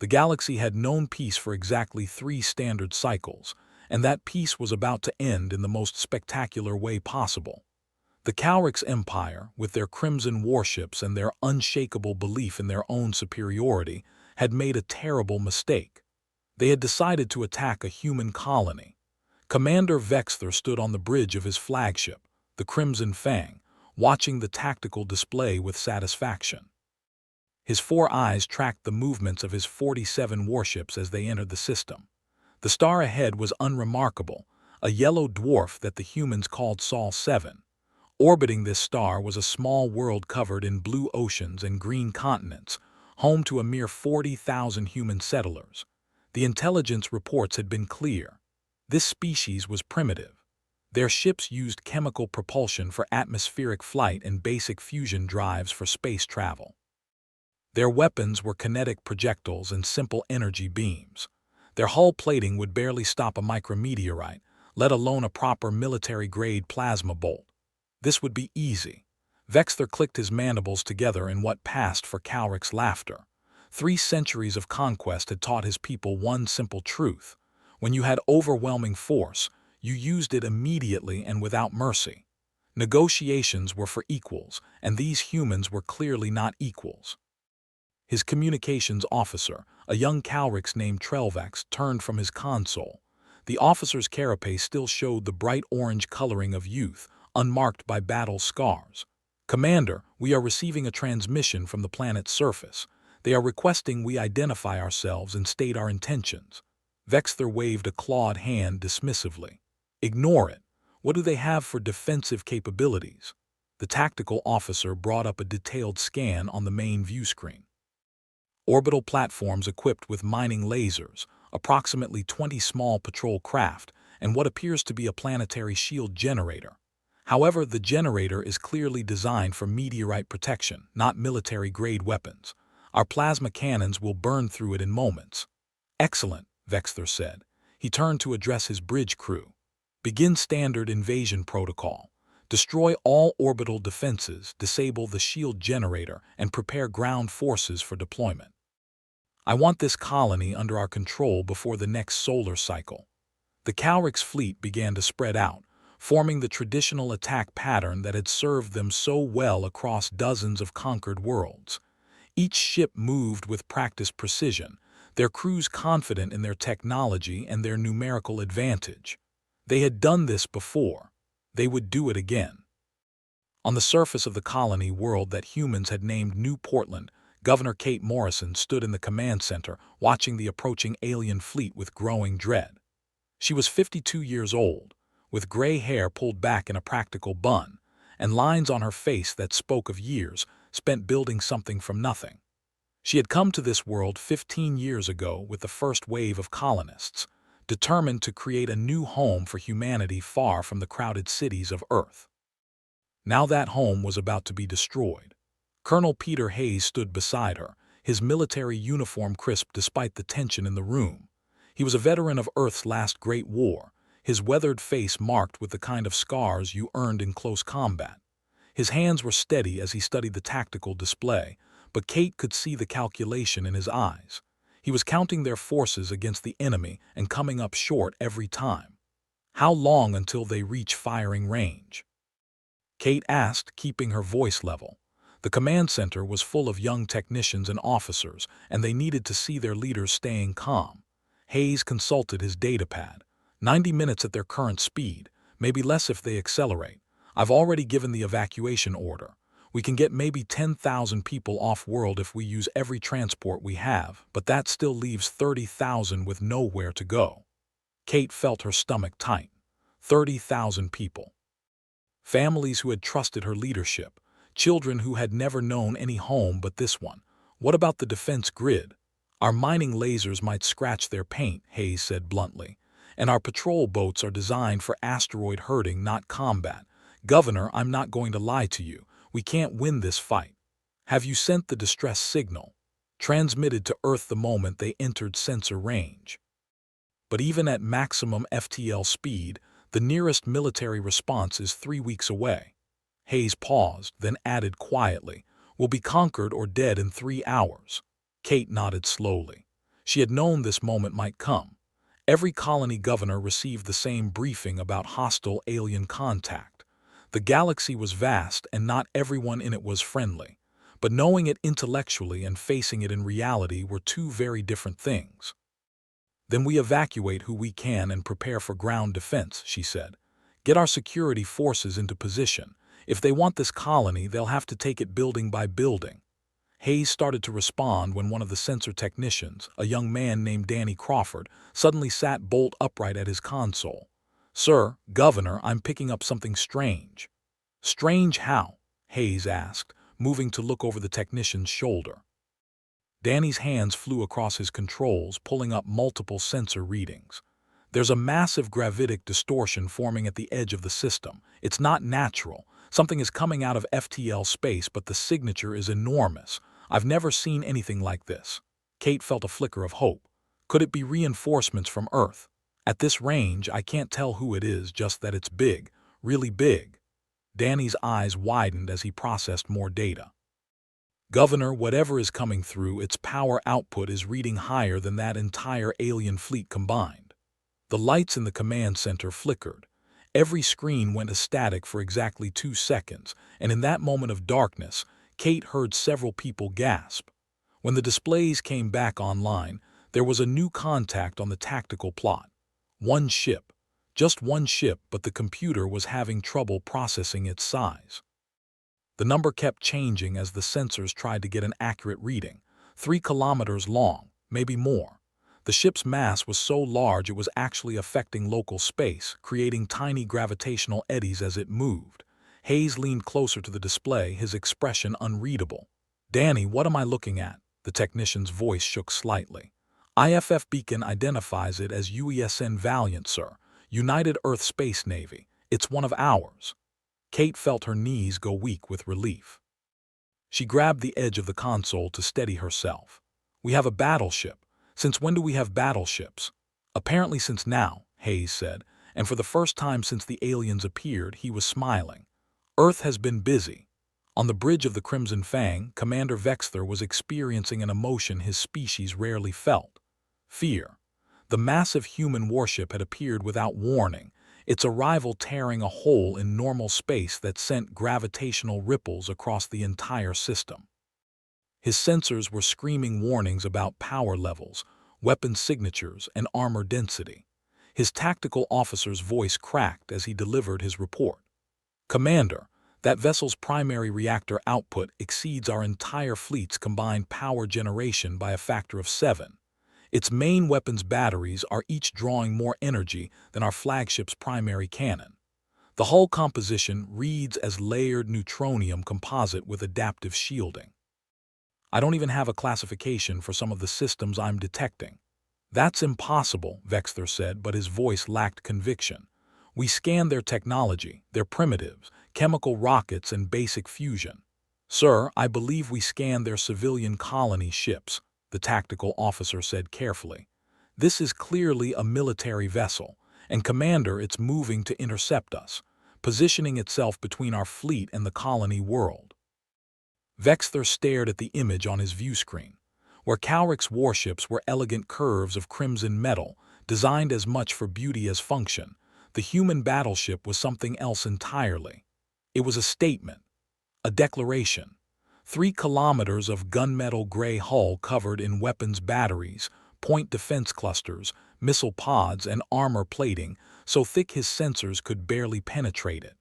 The galaxy had known peace for exactly 3 standard cycles, and that peace was about to end in the most spectacular way possible. The Calrix Empire, with their crimson warships and their unshakable belief in their own superiority, had made a terrible mistake. They had decided to attack a human colony. Commander Vexthor stood on the bridge of his flagship, the Crimson Fang, watching the tactical display with satisfaction. His 4 eyes tracked the movements of his 47 warships as they entered the system. The star ahead was unremarkable, a yellow dwarf that the humans called Sol 7. Orbiting this star was a small world covered in blue oceans and green continents, home to a mere 40,000 human settlers. The intelligence reports had been clear. This species was primitive. Their ships used chemical propulsion for atmospheric flight and basic fusion drives for space travel. Their weapons were kinetic projectiles and simple energy beams. Their hull plating would barely stop a micrometeorite, let alone a proper military-grade plasma bolt. This would be easy. Vexthor clicked his mandibles together in what passed for Calrix laughter. 3 centuries of conquest had taught his people one simple truth. When you had overwhelming force, you used it immediately and without mercy. Negotiations were for equals, and these humans were clearly not equals. His communications officer, a young Calrix named Trelvax, turned from his console. The officer's carapace still showed the bright orange coloring of youth, unmarked by battle scars. "Commander, we are receiving a transmission from the planet's surface. They are requesting we identify ourselves and state our intentions." Vexthor waved a clawed hand dismissively. "Ignore it. What do they have for defensive capabilities?" The tactical officer brought up a detailed scan on the main view screen. Orbital platforms equipped with mining lasers, approximately 20 small patrol craft, and what appears to be a planetary shield generator. However, the generator is clearly designed for meteorite protection, not military-grade weapons. Our plasma cannons will burn through it in moments. "Excellent," Vexthor said. He turned to address his bridge crew. "Begin standard invasion protocol. Destroy all orbital defenses, disable the shield generator, and prepare ground forces for deployment. I want this colony under our control before the next solar cycle." The Calrix fleet began to spread out, forming the traditional attack pattern that had served them so well across dozens of conquered worlds. Each ship moved with practiced precision, their crews confident in their technology and their numerical advantage. They had done this before. They would do it again. On the surface of the colony world that humans had named New Portland, Governor Kate Morrison stood in the command center, watching the approaching alien fleet with growing dread. She was 52 years old, with gray hair pulled back in a practical bun, and lines on her face that spoke of years spent building something from nothing. She had come to this world 15 years ago with the first wave of colonists, determined to create a new home for humanity far from the crowded cities of Earth. Now that home was about to be destroyed. Colonel Peter Hayes stood beside her, his military uniform crisp despite the tension in the room. He was a veteran of Earth's last great war, his weathered face marked with the kind of scars you earned in close combat. His hands were steady as he studied the tactical display, but Kate could see the calculation in his eyes. He was counting their forces against the enemy and coming up short every time. How long until they reach firing range? Kate asked, keeping her voice level. The command center was full of young technicians and officers, and they needed to see their leaders staying calm. Hayes consulted his datapad. 90 minutes at their current speed, maybe less if they accelerate. I've already given the evacuation order. We can get maybe 10,000 people off-world if we use every transport we have, but that still leaves 30,000 with nowhere to go. Kate felt her stomach tighten. 30,000 people. Families who had trusted her leadership, children who had never known any home but this one. What about the defense grid? Our mining lasers might scratch their paint, Hayes said bluntly, and our patrol boats are designed for asteroid herding, not combat. Governor, I'm not going to lie to you. We can't win this fight. Have you sent the distress signal? Transmitted to Earth the moment they entered sensor range. But even at maximum FTL speed, the nearest military response is 3 weeks away. Hayes paused, then added quietly, "We'll be conquered or dead in 3 hours." Kate nodded slowly. She had known this moment might come. Every colony governor received the same briefing about hostile alien contact. The galaxy was vast and not everyone in it was friendly. But knowing it intellectually and facing it in reality were two very different things. Then we evacuate who we can and prepare for ground defense, she said. Get our security forces into position. If they want this colony, they'll have to take it building by building. Hayes started to respond when one of the sensor technicians, a young man named Danny Crawford, suddenly sat bolt upright at his console. "Sir, Governor, I'm picking up something strange." "Strange how?" Hayes asked, moving to look over the technician's shoulder. Danny's hands flew across his controls, pulling up multiple sensor readings. "There's a massive gravitic distortion forming at the edge of the system. It's not natural. Something is coming out of FTL space, but the signature is enormous. I've never seen anything like this." Kate felt a flicker of hope. Could it be reinforcements from Earth? "At this range, I can't tell who it is, just that it's big, really big." Danny's eyes widened as he processed more data. "Governor, whatever is coming through, its power output is reading higher than that entire alien fleet combined." The lights in the command center flickered. Every screen went static for exactly 2 seconds, and in that moment of darkness, Kate heard several people gasp. When the displays came back online, there was a new contact on the tactical plot. One ship. Just one ship, but the computer was having trouble processing its size. The number kept changing as the sensors tried to get an accurate reading. 3 kilometers long, maybe more. The ship's mass was so large it was actually affecting local space, creating tiny gravitational eddies as it moved. Hayes leaned closer to the display, his expression unreadable. "Danny, what am I looking at?" The technician's voice shook slightly. "IFF beacon identifies it as UESN Valiant, sir. United Earth Space Navy. It's one of ours." Kate felt her knees go weak with relief. She grabbed the edge of the console to steady herself. "We have a battleship. Since when do we have battleships?" "Apparently since now," Hayes said, and for the first time since the aliens appeared, he was smiling. "Earth has been busy." On the bridge of the Crimson Fang, Commander Vexther was experiencing an emotion his species rarely felt: fear. The massive human warship had appeared without warning, its arrival tearing a hole in normal space that sent gravitational ripples across the entire system. His sensors were screaming warnings about power levels, weapon signatures, and armor density. His tactical officer's voice cracked as he delivered his report. "Commander, that vessel's primary reactor output exceeds our entire fleet's combined power generation by a factor of 7. Its main weapons batteries are each drawing more energy than our flagship's primary cannon. The hull composition reads as layered neutronium composite with adaptive shielding. I don't even have a classification for some of the systems I'm detecting." "That's impossible," Vexther said, but his voice lacked conviction. "We scanned their technology, their primitives, chemical rockets, and basic fusion." "Sir, I believe we scanned their civilian colony ships," the tactical officer said carefully. "This is clearly a military vessel, and Commander, it's moving to intercept us, positioning itself between our fleet and the colony world." Vexther stared at the image on his view screen. Where Calric's warships were elegant curves of crimson metal, designed as much for beauty as function, the human battleship was something else entirely. It was a statement, a declaration. 3 kilometers of gunmetal gray hull covered in weapons batteries, point defense clusters, missile pods, and armor plating so thick his sensors could barely penetrate it.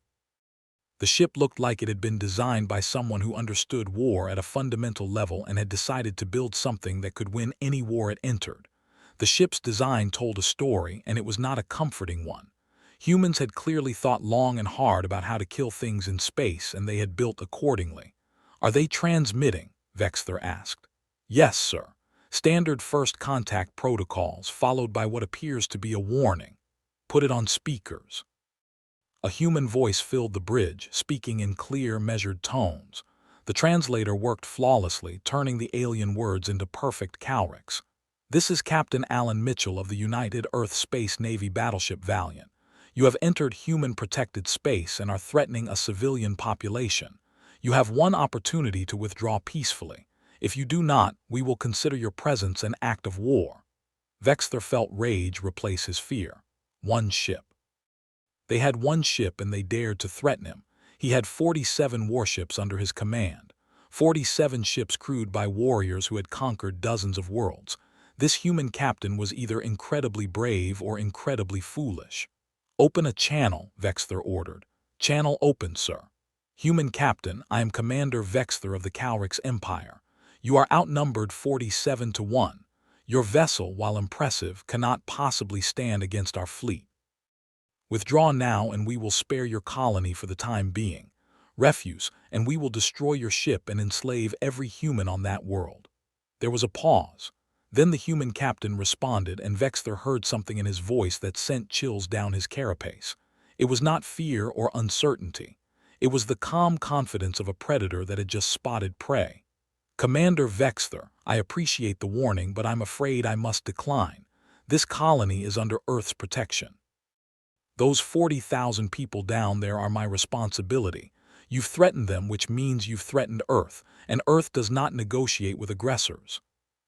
The ship looked like it had been designed by someone who understood war at a fundamental level and had decided to build something that could win any war it entered. The ship's design told a story, and it was not a comforting one. Humans had clearly thought long and hard about how to kill things in space, and they had built accordingly. "Are they transmitting?" Vexther asked. "Yes, sir. Standard first contact protocols, followed by what appears to be a warning. Put it on speakers." A human voice filled the bridge, speaking in clear, measured tones. The translator worked flawlessly, turning the alien words into perfect Calrics. "This is Captain Alan Mitchell of the United Earth Space Navy Battleship Valiant. You have entered human-protected space and are threatening a civilian population. You have one opportunity to withdraw peacefully. If you do not, we will consider your presence an act of war." Vexthor felt rage replace his fear. One ship. They had one ship and they dared to threaten him. He had 47 warships under his command. 47 ships crewed by warriors who had conquered dozens of worlds. This human captain was either incredibly brave or incredibly foolish. "Open a channel," Vexthor ordered. "Channel open, sir." "Human captain, I am Commander Vexthor of the Calrix Empire. You are outnumbered 47 to 1. Your vessel, while impressive, cannot possibly stand against our fleet. Withdraw now and we will spare your colony for the time being. Refuse, and we will destroy your ship and enslave every human on that world." There was a pause. Then the human captain responded, and Vexthor heard something in his voice that sent chills down his carapace. It was not fear or uncertainty. It was the calm confidence of a predator that had just spotted prey. "Commander Vexthor, I appreciate the warning, but I'm afraid I must decline. This colony is under Earth's protection. Those 40,000 people down there are my responsibility. You've threatened them, which means you've threatened Earth, and Earth does not negotiate with aggressors."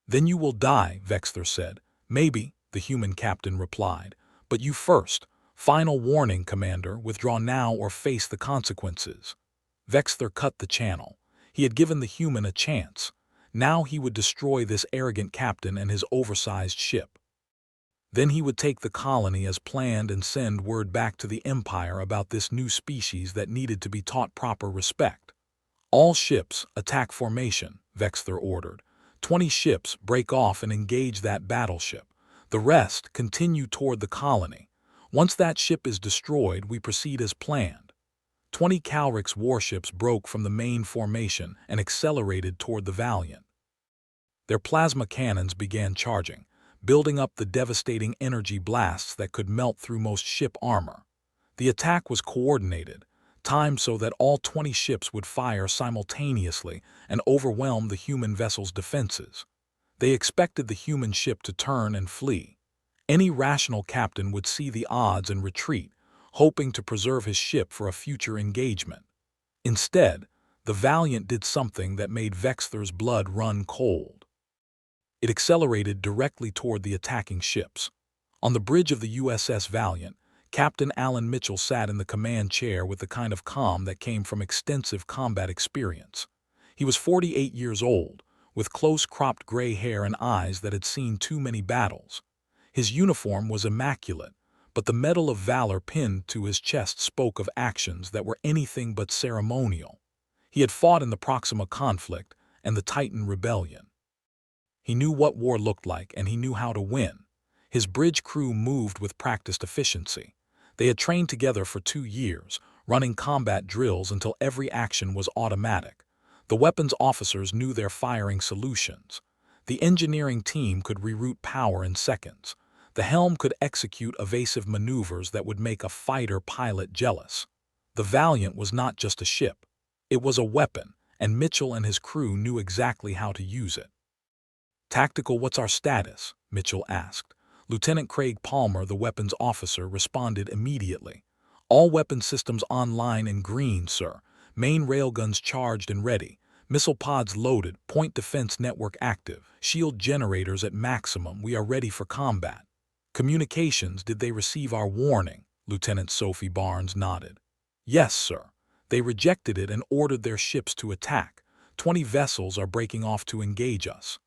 "Then you will die," Vexthor said. "Maybe," the human captain replied. "But you first. Final warning, Commander, withdraw now or face the consequences." Vexthor cut the channel. He had given the human a chance. Now he would destroy this arrogant captain and his oversized ship. Then he would take the colony as planned and send word back to the Empire about this new species that needed to be taught proper respect. "All ships, attack formation," Vexthor ordered. 20 ships, break off and engage that battleship. The rest, continue toward the colony. Once that ship is destroyed, we proceed as planned. 20 Calrix warships broke from the main formation and accelerated toward the Valiant. Their plasma cannons began charging, building up the devastating energy blasts that could melt through most ship armor. The attack was coordinated, timed so that all 20 ships would fire simultaneously and overwhelm the human vessel's defenses. They expected the human ship to turn and flee. Any rational captain would see the odds and retreat, hoping to preserve his ship for a future engagement. Instead, the Valiant did something that made Vexthor's blood run cold. It accelerated directly toward the attacking ships. On the bridge of the USS Valiant, Captain Alan Mitchell sat in the command chair with the kind of calm that came from extensive combat experience. He was 48 years old, with close-cropped gray hair and eyes that had seen too many battles. His uniform was immaculate, but the Medal of Valor pinned to his chest spoke of actions that were anything but ceremonial. He had fought in the Proxima conflict and the Titan Rebellion. He knew what war looked like, and he knew how to win. His bridge crew moved with practiced efficiency. They had trained together for 2 years, running combat drills until every action was automatic. The weapons officers knew their firing solutions. The engineering team could reroute power in seconds. The helm could execute evasive maneuvers that would make a fighter pilot jealous. The Valiant was not just a ship. It was a weapon, and Mitchell and his crew knew exactly how to use it. "Tactical, what's our status?" Mitchell asked. Lieutenant Craig Palmer, the weapons officer, responded immediately. "All weapon systems online in green, sir. Main railguns charged and ready. Missile pods loaded. Point defense network active. Shield generators at maximum. We are ready for combat." "Communications, did they receive our warning?" Lieutenant Sophie Barnes nodded. "Yes, sir. They rejected it and ordered their ships to attack. 20 vessels are breaking off to engage us."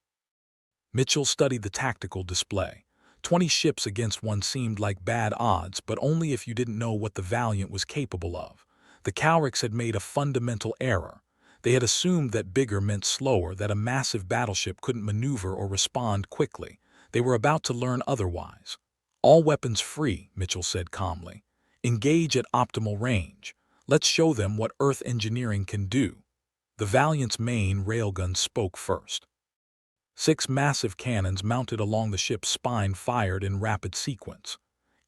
Mitchell studied the tactical display. 20 ships against one seemed like bad odds, but only if you didn't know what the Valiant was capable of. The Calrix had made a fundamental error. They had assumed that bigger meant slower, that a massive battleship couldn't maneuver or respond quickly. They were about to learn otherwise. "All weapons free," Mitchell said calmly. "Engage at optimal range. Let's show them what Earth engineering can do." The Valiant's main railgun spoke first. 6 massive cannons mounted along the ship's spine fired in rapid sequence.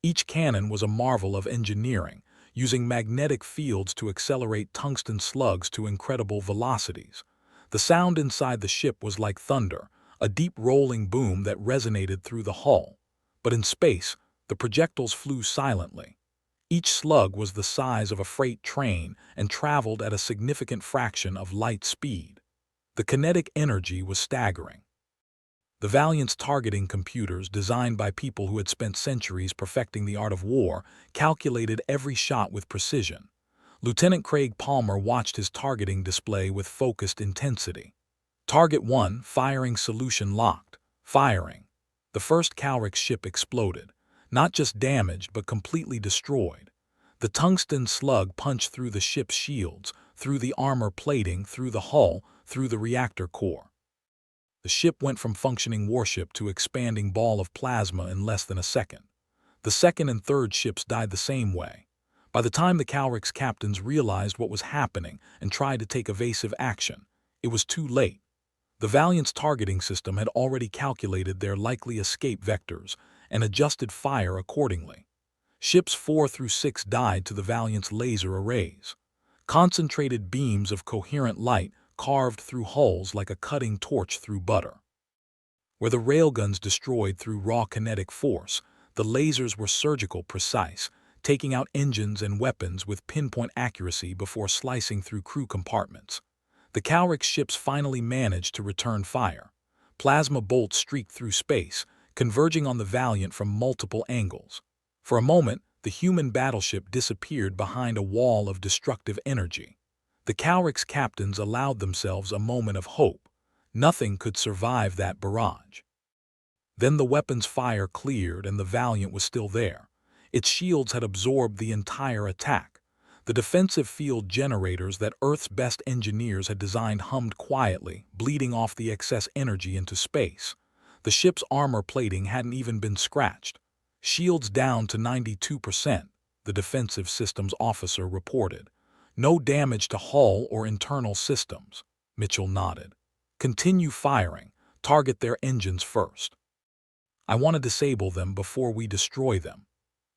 Each cannon was a marvel of engineering, using magnetic fields to accelerate tungsten slugs to incredible velocities. The sound inside the ship was like thunder, a deep rolling boom that resonated through the hull. But in space, the projectiles flew silently. Each slug was the size of a freight train and traveled at a significant fraction of light speed. The kinetic energy was staggering. The Valiant's targeting computers, designed by people who had spent centuries perfecting the art of war, calculated every shot with precision. Lieutenant Craig Palmer watched his targeting display with focused intensity. Target 1, firing solution locked. Firing. The first Calrix ship exploded, not just damaged but completely destroyed. The tungsten slug punched through the ship's shields, through the armor plating, through the hull, through the reactor core. The ship went from functioning warship to expanding ball of plasma in less than a second. The second and third ships died the same way. By the time the Calrix captains realized what was happening and tried to take evasive action, it was too late. The Valiant's targeting system had already calculated their likely escape vectors and adjusted fire accordingly. Ships 4 through 6 died to the Valiant's laser arrays. Concentrated beams of coherent light carved through hulls like a cutting torch through butter. Where the railguns destroyed through raw kinetic force, the lasers were surgical precise, taking out engines and weapons with pinpoint accuracy before slicing through crew compartments. The Calrix ships finally managed to return fire. Plasma bolts streaked through space, converging on the Valiant from multiple angles. For a moment, the human battleship disappeared behind a wall of destructive energy. The Calrix captains allowed themselves a moment of hope. Nothing could survive that barrage. Then the weapon's fire cleared and the Valiant was still there. Its shields had absorbed the entire attack. The defensive field generators that Earth's best engineers had designed hummed quietly, bleeding off the excess energy into space. The ship's armor plating hadn't even been scratched. Shields down to 92%, the defensive systems officer reported. No damage to hull or internal systems. Mitchell nodded. Continue firing. Target their engines first. I want to disable them before we destroy them.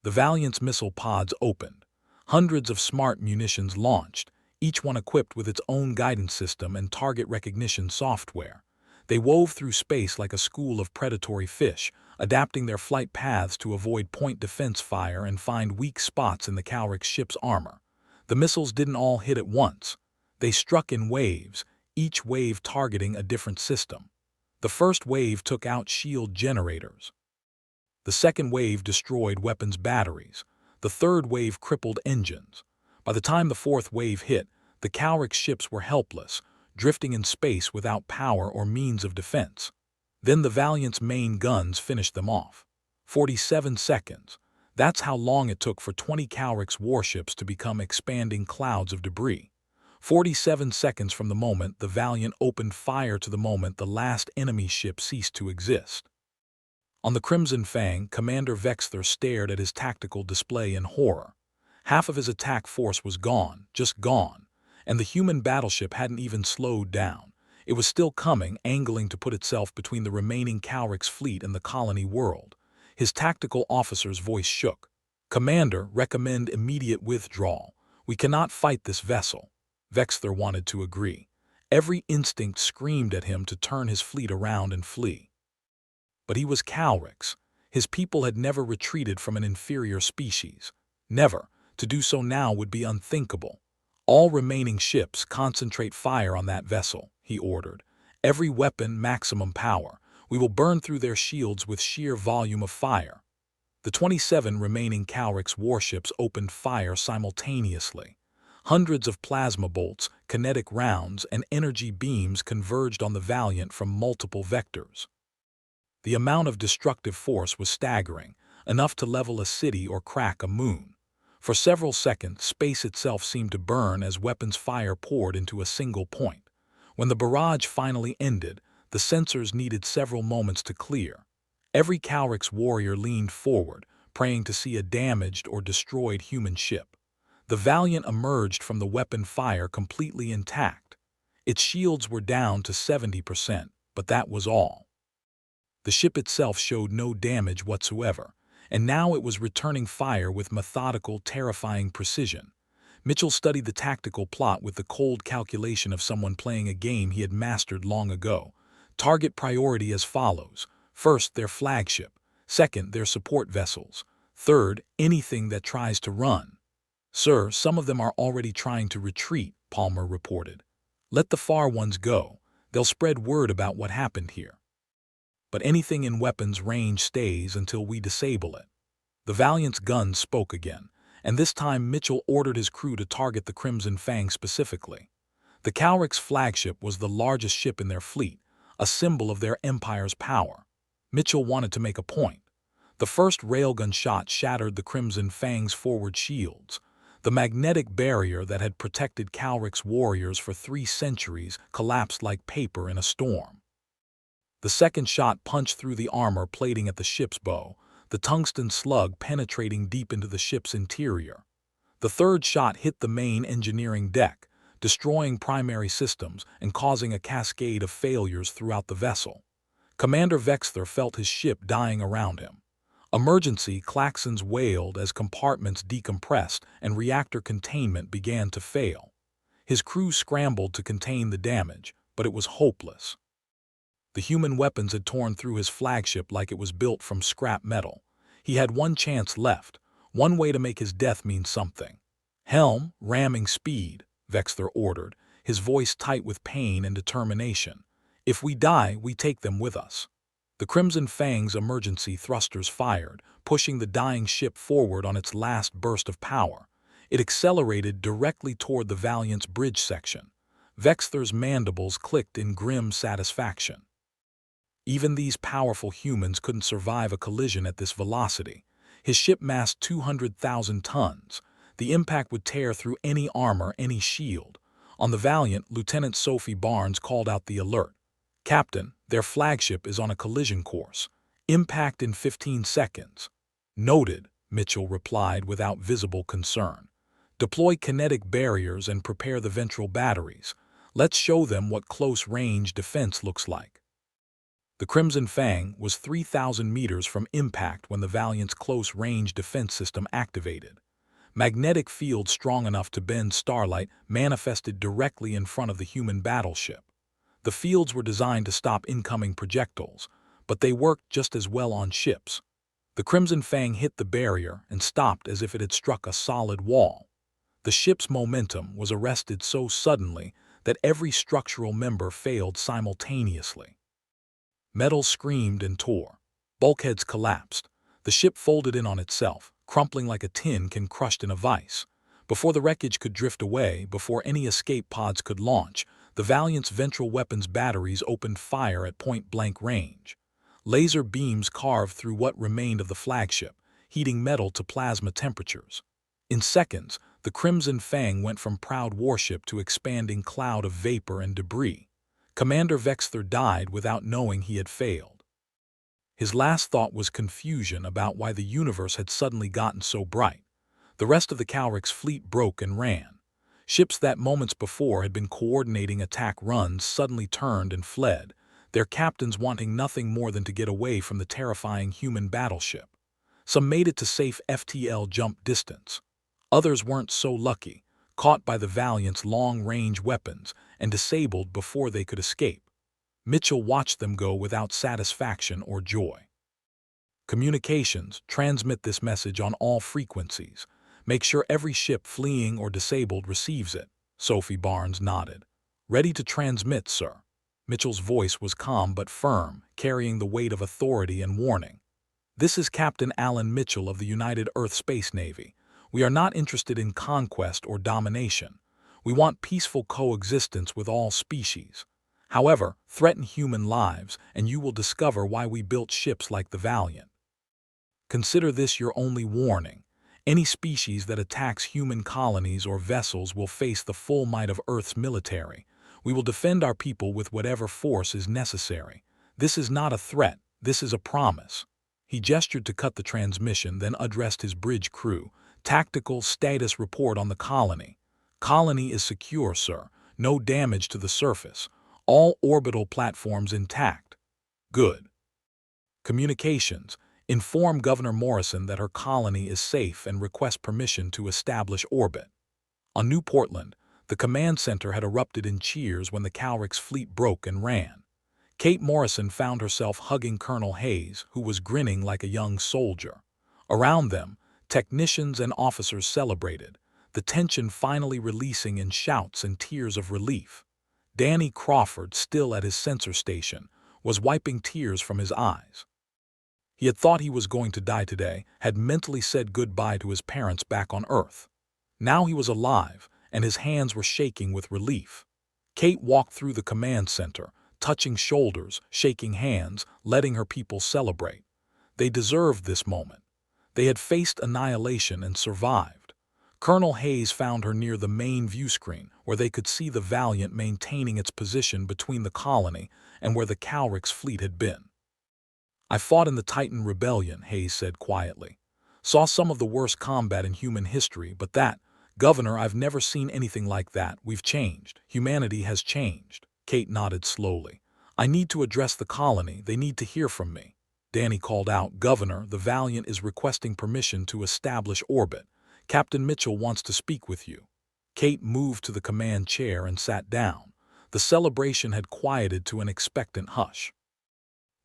The Valiant's missile pods opened. Hundreds of smart munitions launched, each one equipped with its own guidance system and target recognition software. They wove through space like a school of predatory fish, adapting their flight paths to avoid point defense fire and find weak spots in the Calrix ship's armor. The missiles didn't all hit at once. They struck in waves, each wave targeting a different system. The first wave took out shield generators. The second wave destroyed weapons batteries. The third wave crippled engines. By the time the fourth wave hit, the Calrix ships were helpless, drifting in space without power or means of defense. Then the Valiant's main guns finished them off. 47 seconds. That's how long it took for 20 Calrix warships to become expanding clouds of debris. 47 seconds from the moment the Valiant opened fire to the moment the last enemy ship ceased to exist. On the Crimson Fang, Commander Vexler stared at his tactical display in horror. Half of his attack force was gone, just gone, and the human battleship hadn't even slowed down. It was still coming, angling to put itself between the remaining Calrix fleet and the colony world. His tactical officer's voice shook. "Commander, recommend immediate withdrawal. We cannot fight this vessel." Vexler wanted to agree. Every instinct screamed at him to turn his fleet around and flee. But he was Calrix. His people had never retreated from an inferior species. Never. To do so now would be unthinkable. "All remaining ships concentrate fire on that vessel," he ordered. "Every weapon maximum power. We will burn through their shields with sheer volume of fire." The 27 remaining Calrix warships opened fire simultaneously. Hundreds of plasma bolts, kinetic rounds, and energy beams converged on the Valiant from multiple vectors. The amount of destructive force was staggering, enough to level a city or crack a moon. For several seconds, space itself seemed to burn as weapons fire poured into a single point. When the barrage finally ended, the sensors needed several moments to clear. Every Calrix warrior leaned forward, praying to see a damaged or destroyed human ship. The Valiant emerged from the weapon fire completely intact. Its shields were down to 70%, but that was all. The ship itself showed no damage whatsoever, and now it was returning fire with methodical, terrifying precision. Mitchell studied the tactical plot with the cold calculation of someone playing a game he had mastered long ago. Target priority as follows. First, their flagship. Second, their support vessels. Third, anything that tries to run. "Sir, some of them are already trying to retreat," Palmer reported. "Let the far ones go. They'll spread word about what happened here. But anything in weapons range stays until we disable it. The Valiant's gun spoke again, and this time Mitchell ordered his crew to target the Crimson Fang specifically. The Calric's flagship was the largest ship in their fleet, a symbol of their empire's power. Mitchell wanted to make a point. The first railgun shot shattered the Crimson Fang's forward shields. The magnetic barrier that had protected Calric's warriors for 3 centuries collapsed like paper in a storm. The second shot punched through the armor plating at the ship's bow, the tungsten slug penetrating deep into the ship's interior. The third shot hit the main engineering deck, destroying primary systems and causing a cascade of failures throughout the vessel. Commander Vexler felt his ship dying around him. Emergency klaxons wailed as compartments decompressed and reactor containment began to fail. His crew scrambled to contain the damage, but it was hopeless. The human weapons had torn through his flagship like it was built from scrap metal. He had one chance left, one way to make his death mean something. "Helm, ramming speed," Vexler ordered, his voice tight with pain and determination. "If we die, we take them with us." The Crimson Fang's emergency thrusters fired, pushing the dying ship forward on its last burst of power. It accelerated directly toward the Valiant's bridge section. Vexler's mandibles clicked in grim satisfaction. Even these powerful humans couldn't survive a collision at this velocity. His ship massed 200,000 tons. The impact would tear through any armor, any shield. On the Valiant, Lieutenant Sophie Barnes called out the alert. "Captain, their flagship is on a collision course. Impact in 15 seconds. "Noted," Mitchell replied without visible concern. "Deploy kinetic barriers and prepare the ventral batteries. Let's show them what close-range defense looks like." The Crimson Fang was 3,000 meters from impact when the Valiant's close-range defense system activated. Magnetic fields strong enough to bend starlight manifested directly in front of the human battleship. The fields were designed to stop incoming projectiles, but they worked just as well on ships. The Crimson Fang hit the barrier and stopped as if it had struck a solid wall. The ship's momentum was arrested so suddenly that every structural member failed simultaneously. Metal screamed and tore. Bulkheads collapsed. The ship folded in on itself, crumpling like a tin can crushed in a vise. Before the wreckage could drift away, before any escape pods could launch, the Valiant's ventral weapons batteries opened fire at point-blank range. Laser beams carved through what remained of the flagship, heating metal to plasma temperatures. In seconds, the Crimson Fang went from proud warship to expanding cloud of vapor and debris. Commander Vexler died without knowing he had failed. His last thought was confusion about why the universe had suddenly gotten so bright. The rest of the Calric's fleet broke and ran. Ships that moments before had been coordinating attack runs suddenly turned and fled, their captains wanting nothing more than to get away from the terrifying human battleship. Some made it to safe FTL jump distance. Others weren't so lucky, caught by the Valiant's long-range weapons and disabled before they could escape. Mitchell watched them go without satisfaction or joy. "Communications, transmit this message on all frequencies. Make sure every ship fleeing or disabled receives it." Sophie Barnes nodded. "Ready to transmit, sir." Mitchell's voice was calm but firm, carrying the weight of authority and warning. "This is Captain Alan Mitchell of the United Earth Space Navy. We are not interested in conquest or domination. We want peaceful coexistence with all species. However, threaten human lives, and you will discover why we built ships like the Valiant. Consider this your only warning. Any species that attacks human colonies or vessels will face the full might of Earth's military. We will defend our people with whatever force is necessary. This is not a threat, this is a promise." He gestured to cut the transmission, then addressed his bridge crew. "Tactical status report on the colony. Colony is secure, sir. No damage to the surface. All orbital platforms intact." "Good." "Communications. Inform Governor Morrison that her colony is safe and request permission to establish orbit." On New Portland, the command center had erupted in cheers when the Calric's fleet broke and ran. Kate Morrison found herself hugging Colonel Hayes, who was grinning like a young soldier. Around them, technicians and officers celebrated, the tension finally releasing in shouts and tears of relief. Danny Crawford, still at his sensor station, was wiping tears from his eyes. He had thought he was going to die today, had mentally said goodbye to his parents back on Earth. Now he was alive, and his hands were shaking with relief. Kate walked through the command center, touching shoulders, shaking hands, letting her people celebrate. They deserved this moment. They had faced annihilation and survived. Colonel Hayes found her near the main view screen, where they could see the Valiant maintaining its position between the colony and where the Calrix fleet had been. "I fought in the Titan Rebellion," Hayes said quietly. "Saw some of the worst combat in human history, but Governor, I've never seen anything like that. We've changed. Humanity has changed." Kate nodded slowly. "I need to address the colony. They need to hear from me." Danny called out, "Governor, the Valiant is requesting permission to establish orbit. Captain Mitchell wants to speak with you." Kate moved to the command chair and sat down. The celebration had quieted to an expectant hush.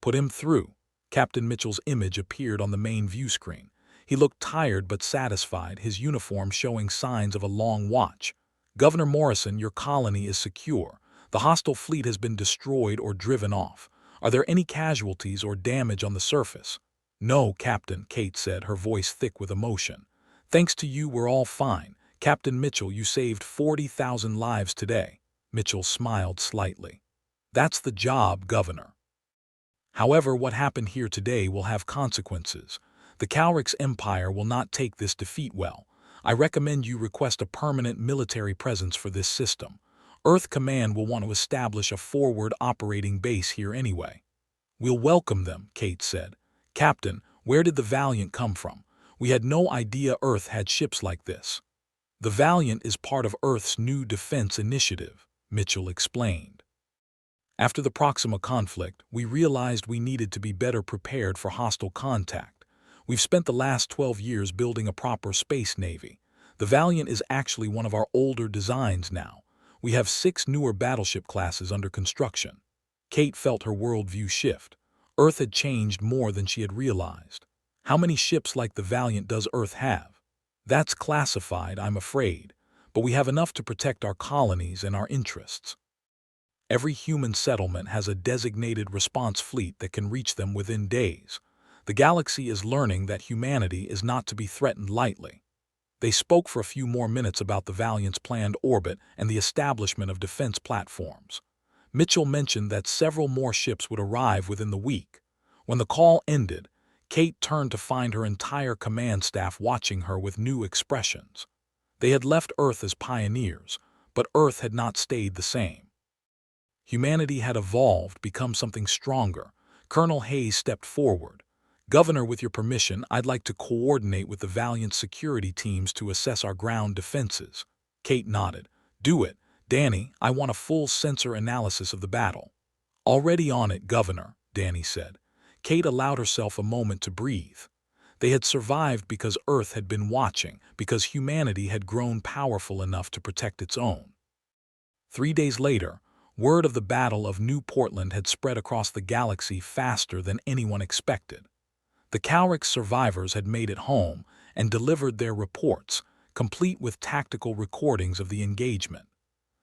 "Put him through." Captain Mitchell's image appeared on the main view screen. He looked tired but satisfied, his uniform showing signs of a long watch. "Governor Morrison, your colony is secure. The hostile fleet has been destroyed or driven off. Are there any casualties or damage on the surface?" "No, Captain," Kate said, her voice thick with emotion. "Thanks to you, we're all fine. Captain Mitchell, you saved 40,000 lives today." Mitchell smiled slightly. "That's the job, Governor. However, what happened here today will have consequences. The Calrix Empire will not take this defeat well. I recommend you request a permanent military presence for this system. Earth Command will want to establish a forward operating base here anyway." "We'll welcome them," Kate said. "Captain, where did the Valiant come from? We had no idea Earth had ships like this." "The Valiant is part of Earth's new defense initiative," Mitchell explained. "After the Proxima conflict, we realized we needed to be better prepared for hostile contact. We've spent the last 12 years building a proper space navy. The Valiant is actually one of our older designs now. We have 6 newer battleship classes under construction." Kate felt her worldview shift. Earth had changed more than she had realized. "How many ships like the Valiant does Earth have?" "That's classified, I'm afraid. But we have enough to protect our colonies and our interests. Every human settlement has a designated response fleet that can reach them within days. The galaxy is learning that humanity is not to be threatened lightly." They spoke for a few more minutes about the Valiant's planned orbit and the establishment of defense platforms. Mitchell mentioned that several more ships would arrive within the week. When the call ended, Kate turned to find her entire command staff watching her with new expressions. They had left Earth as pioneers, but Earth had not stayed the same. Humanity had evolved, become something stronger. Colonel Hayes stepped forward. "Governor, with your permission, I'd like to coordinate with the Valiant security teams to assess our ground defenses." Kate nodded. "Do it. Danny, I want a full sensor analysis of the battle." "Already on it, Governor," Danny said. Kate allowed herself a moment to breathe. They had survived because Earth had been watching, because humanity had grown powerful enough to protect its own. 3 days later, word of the Battle of New Portland had spread across the galaxy faster than anyone expected. The Calrix survivors had made it home and delivered their reports, complete with tactical recordings of the engagement.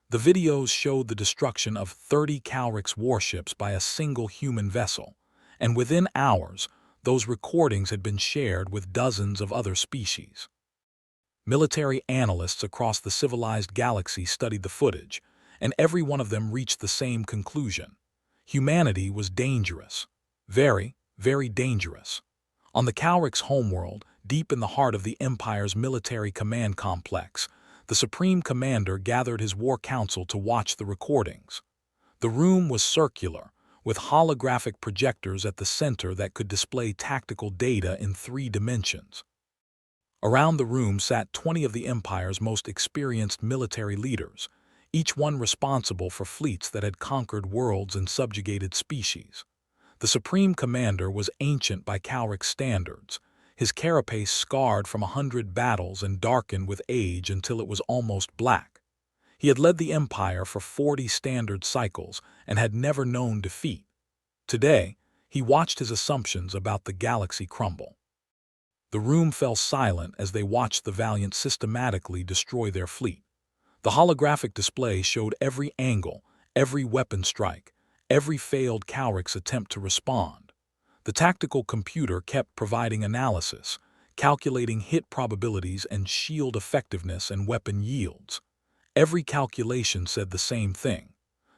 The videos showed the destruction of 30 Calrix warships by a single human vessel, and within hours, those recordings had been shared with dozens of other species. Military analysts across the civilized galaxy studied the footage, and every one of them reached the same conclusion. Humanity was dangerous. Very, very dangerous. On the Calrix homeworld, deep in the heart of the Empire's military command complex, the Supreme Commander gathered his war council to watch the recordings. The room was circular, with holographic projectors at the center that could display tactical data in 3 dimensions. Around the room sat 20 of the Empire's most experienced military leaders, each one responsible for fleets that had conquered worlds and subjugated species. The Supreme Commander was ancient by Calrix standards, his carapace scarred from 100 battles and darkened with age until it was almost black. He had led the Empire for 40 standard cycles and had never known defeat. Today, he watched his assumptions about the galaxy crumble. The room fell silent as they watched the Valiant systematically destroy their fleet. The holographic display showed every angle, every weapon strike, every failed Calrix attempt to respond. The tactical computer kept providing analysis, calculating hit probabilities and shield effectiveness and weapon yields. Every calculation said the same thing.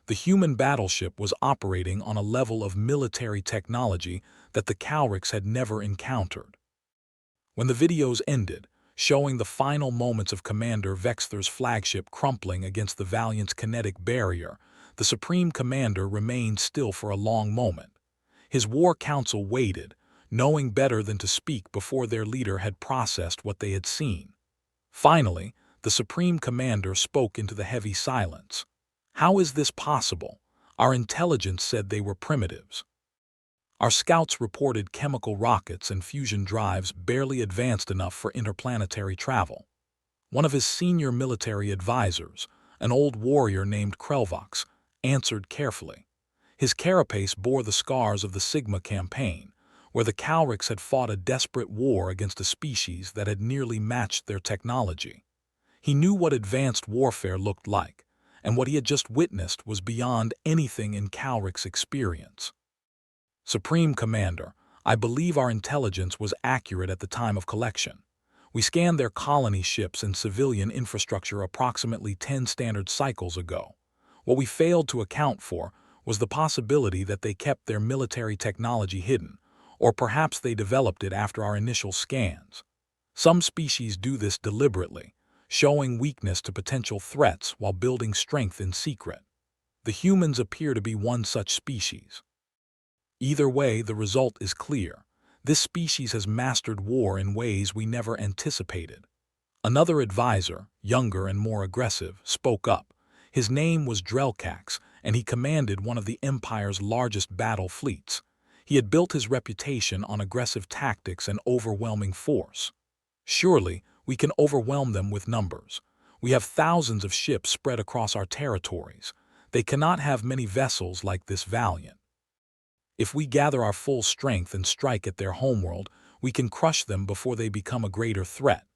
The human battleship was operating on a level of military technology that the Calrix had never encountered. When the videos ended, showing the final moments of Commander Vexther's flagship crumpling against the Valiant's kinetic barrier, the Supreme Commander remained still for a long moment. His war council waited, knowing better than to speak before their leader had processed what they had seen. Finally, the Supreme Commander spoke into the heavy silence. "How is this possible? Our intelligence said they were primitives. Our scouts reported chemical rockets and fusion drives barely advanced enough for interplanetary travel." One of his senior military advisors, an old warrior named Krelvox, answered carefully. His carapace bore the scars of the Sigma campaign, where the Calrix had fought a desperate war against a species that had nearly matched their technology. He knew what advanced warfare looked like, and what he had just witnessed was beyond anything in Calrix experience. "Supreme Commander, I believe our intelligence was accurate at the time of collection. We scanned their colony ships and civilian infrastructure approximately 10 standard cycles ago. What we failed to account for was the possibility that they kept their military technology hidden, or perhaps they developed it after our initial scans. Some species do this deliberately, showing weakness to potential threats while building strength in secret. The humans appear to be one such species. Either way, the result is clear. This species has mastered war in ways we never anticipated." Another advisor, younger and more aggressive, spoke up. His name was Drelkax, and he commanded one of the Empire's largest battle fleets. He had built his reputation on aggressive tactics and overwhelming force. "Surely, we can overwhelm them with numbers. We have thousands of ships spread across our territories. They cannot have many vessels like this Valiant. If we gather our full strength and strike at their homeworld, we can crush them before they become a greater threat."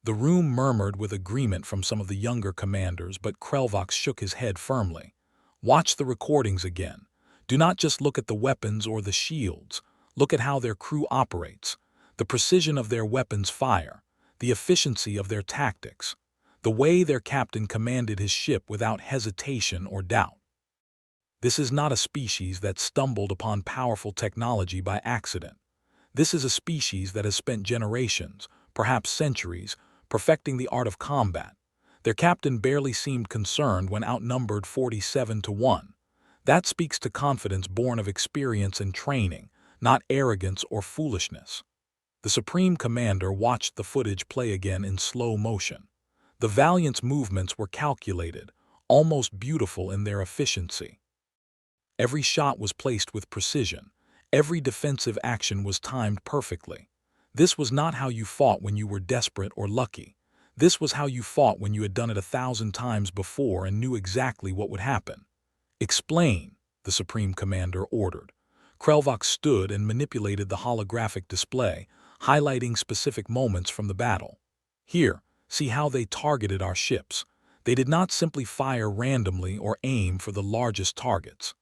The room murmured with agreement from some of the younger commanders, but Krelvox shook his head firmly. "Watch the recordings again. Do not just look at the weapons or the shields. Look at how their crew operates, the precision of their weapons fire, the efficiency of their tactics, the way their captain commanded his ship without hesitation or doubt. This is not a species that stumbled upon powerful technology by accident. This is a species that has spent generations, perhaps centuries, perfecting the art of combat. Their captain barely seemed concerned when outnumbered 47-1. That speaks to confidence born of experience and training, not arrogance or foolishness." The Supreme Commander watched the footage play again in slow motion. The Valiant's movements were calculated, almost beautiful in their efficiency. Every shot was placed with precision. Every defensive action was timed perfectly. This was not how you fought when you were desperate or lucky. This was how you fought when you had done it 1,000 times before and knew exactly what would happen. "Explain," the Supreme Commander ordered. Krelvox stood and manipulated the holographic display, highlighting specific moments from the battle. "Here, see how they targeted our ships. They did not simply fire randomly or aim for the largest targets.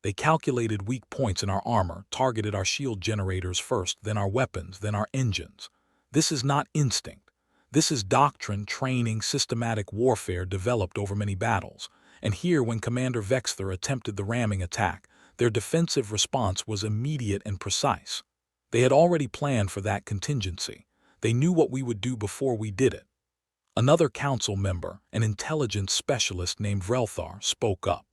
They calculated weak points in our armor, targeted our shield generators first, then our weapons, then our engines. This is not instinct. This is doctrine, training, systematic warfare developed over many battles. And here, when Commander Vexther attempted the ramming attack, their defensive response was immediate and precise. They had already planned for that contingency. They knew what we would do before we did it." Another council member, an intelligence specialist named Vrelthar, spoke up.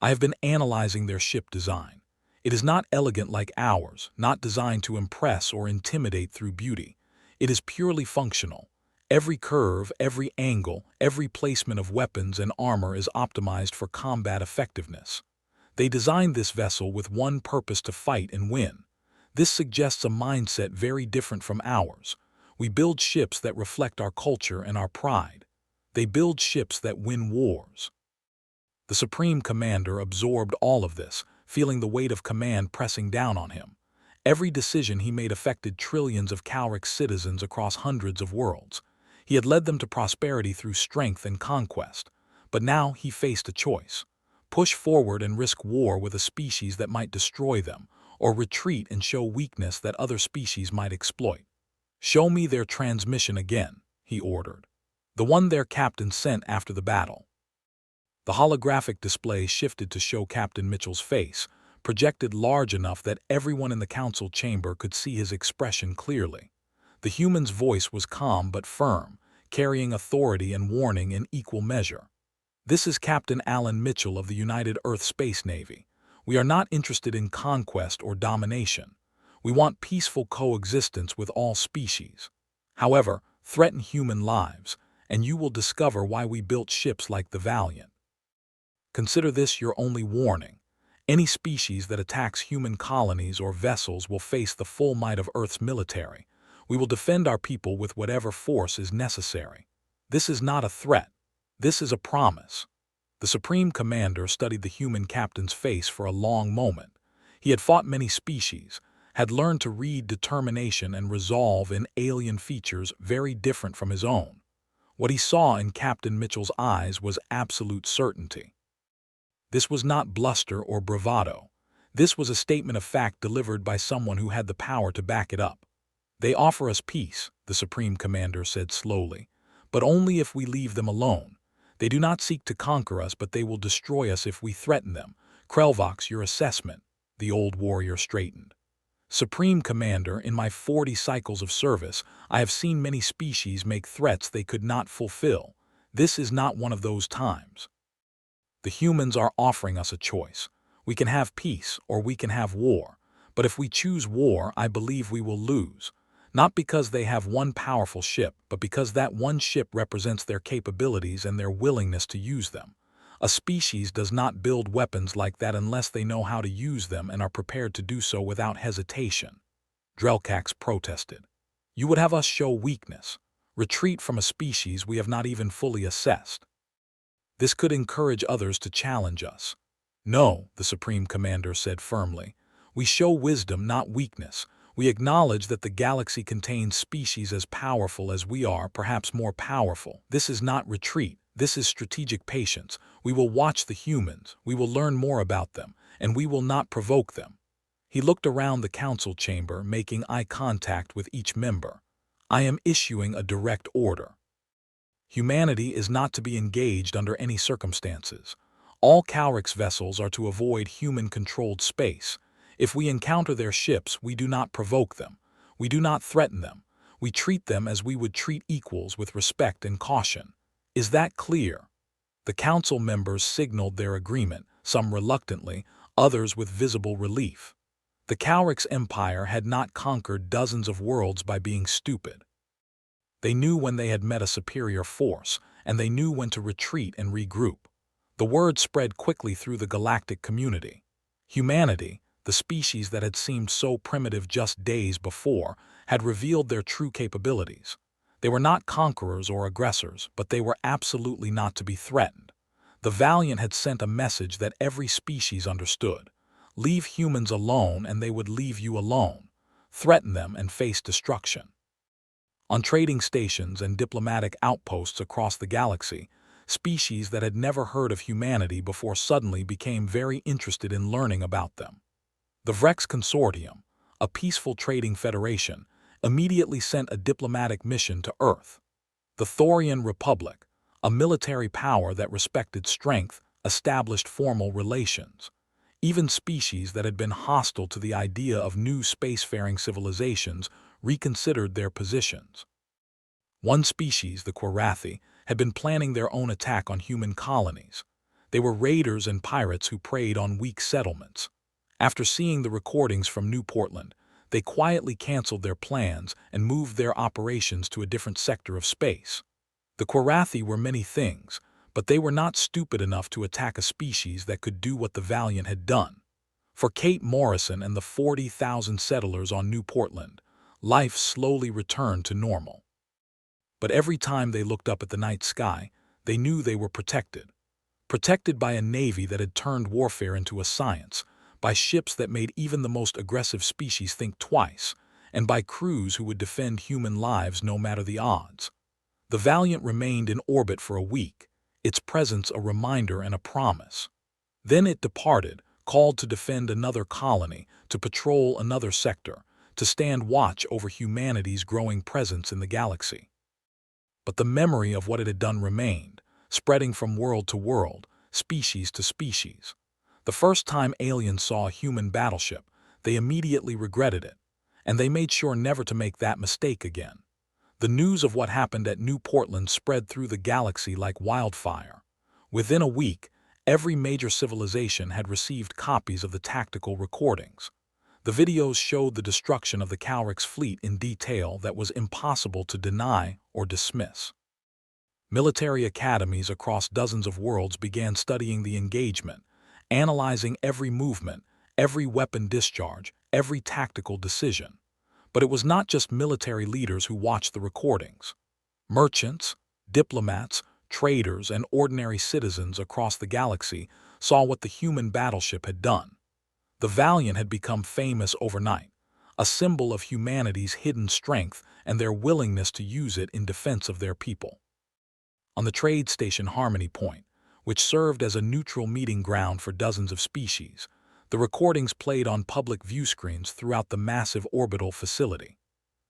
"I have been analyzing their ship design. It is not elegant like ours, not designed to impress or intimidate through beauty. It is purely functional. Every curve, every angle, every placement of weapons and armor is optimized for combat effectiveness. They designed this vessel with one purpose: to fight and win. This suggests a mindset very different from ours. We build ships that reflect our culture and our pride. They build ships that win wars." The Supreme Commander absorbed all of this, feeling the weight of command pressing down on him. Every decision he made affected trillions of Calrix citizens across hundreds of worlds. He had led them to prosperity through strength and conquest. But now he faced a choice. push forward and risk war with a species that might destroy them, or retreat and show weakness that other species might exploit. "Show me their transmission again," he ordered. "The one their captain sent after the battle." The holographic display shifted to show Captain Mitchell's face, projected large enough that everyone in the council chamber could see his expression clearly. The human's voice was calm but firm, carrying authority and warning in equal measure. "This is Captain Alan Mitchell of the United Earth Space Navy. We are not interested in conquest or domination. We want peaceful coexistence with all species. However, threaten human lives, and you will discover why we built ships like the Valiant. Consider this your only warning. Any species that attacks human colonies or vessels will face the full might of Earth's military. We will defend our people with whatever force is necessary. This is not a threat. This is a promise." The Supreme Commander studied the human captain's face for a long moment. He had fought many species, had learned to read determination and resolve in alien features very different from his own. What he saw in Captain Mitchell's eyes was absolute certainty. This was not bluster or bravado. This was a statement of fact delivered by someone who had the power to back it up. "They offer us peace," the Supreme Commander said slowly, "but only if we leave them alone. They do not seek to conquer us, but they will destroy us if we threaten them. Krelvox, your assessment." The old warrior straightened. "Supreme Commander, in my 40 cycles of service, I have seen many species make threats they could not fulfill. This is not one of those times. The humans are offering us a choice. We can have peace or we can have war. But if we choose war, I believe we will lose. Not because they have one powerful ship, but because that one ship represents their capabilities and their willingness to use them. A species does not build weapons like that unless they know how to use them and are prepared to do so without hesitation." Drelkax protested. "You would have us show weakness, retreat from a species we have not even fully assessed. This could encourage others to challenge us." "No," the Supreme Commander said firmly. "We show wisdom, not weakness. We acknowledge that the galaxy contains species as powerful as we are, perhaps more powerful. This is not retreat. This is strategic patience. We will watch the humans, we will learn more about them, and we will not provoke them." He looked around the council chamber, making eye contact with each member. "I am issuing a direct order. Humanity is not to be engaged under any circumstances. All Calrix vessels are to avoid human-controlled space. If we encounter their ships, we do not provoke them. We do not threaten them. We treat them as we would treat equals, with respect and caution. Is that clear?" The council members signaled their agreement, some reluctantly, others with visible relief. The Calrix Empire had not conquered dozens of worlds by being stupid. They knew when they had met a superior force, and they knew when to retreat and regroup. The word spread quickly through the galactic community. Humanity, the species that had seemed so primitive just days before, had revealed their true capabilities. They were not conquerors or aggressors, but they were absolutely not to be threatened. The Valiant had sent a message that every species understood. Leave humans alone and they would leave you alone. Threaten them and face destruction. On trading stations and diplomatic outposts across the galaxy, species that had never heard of humanity before suddenly became very interested in learning about them. The Vrex Consortium, a peaceful trading federation, immediately sent a diplomatic mission to Earth. The Thorian Republic, a military power that respected strength, established formal relations. Even species that had been hostile to the idea of new spacefaring civilizations reconsidered their positions. One species, the Quarathi, had been planning their own attack on human colonies. They were raiders and pirates who preyed on weak settlements. After seeing the recordings from New Portland, they quietly canceled their plans and moved their operations to a different sector of space. The Quarathi were many things, but they were not stupid enough to attack a species that could do what the Valiant had done. For Kate Morrison and the 40,000 settlers on New Portland, life slowly returned to normal. But every time they looked up at the night sky, they knew they were protected. Protected by a navy that had turned warfare into a science, by ships that made even the most aggressive species think twice, and by crews who would defend human lives no matter the odds. The Valiant remained in orbit for a week, its presence a reminder and a promise. Then it departed, called to defend another colony, to patrol another sector, to stand watch over humanity's growing presence in the galaxy. But the memory of what it had done remained, spreading from world to world, species to species. The first time aliens saw a human battleship, they immediately regretted it, and they made sure never to make that mistake again. The news of what happened at New Portland spread through the galaxy like wildfire. Within a week, every major civilization had received copies of the tactical recordings. The videos showed the destruction of the Calrix fleet in detail that was impossible to deny or dismiss. Military academies across dozens of worlds began studying the engagement, analyzing every movement, every weapon discharge, every tactical decision. But it was not just military leaders who watched the recordings. Merchants, diplomats, traders, and ordinary citizens across the galaxy saw what the human battleship had done. The Valiant had become famous overnight, a symbol of humanity's hidden strength and their willingness to use it in defense of their people. On the trade station Harmony Point, which served as a neutral meeting ground for dozens of species, the recordings played on public view screens throughout the massive orbital facility.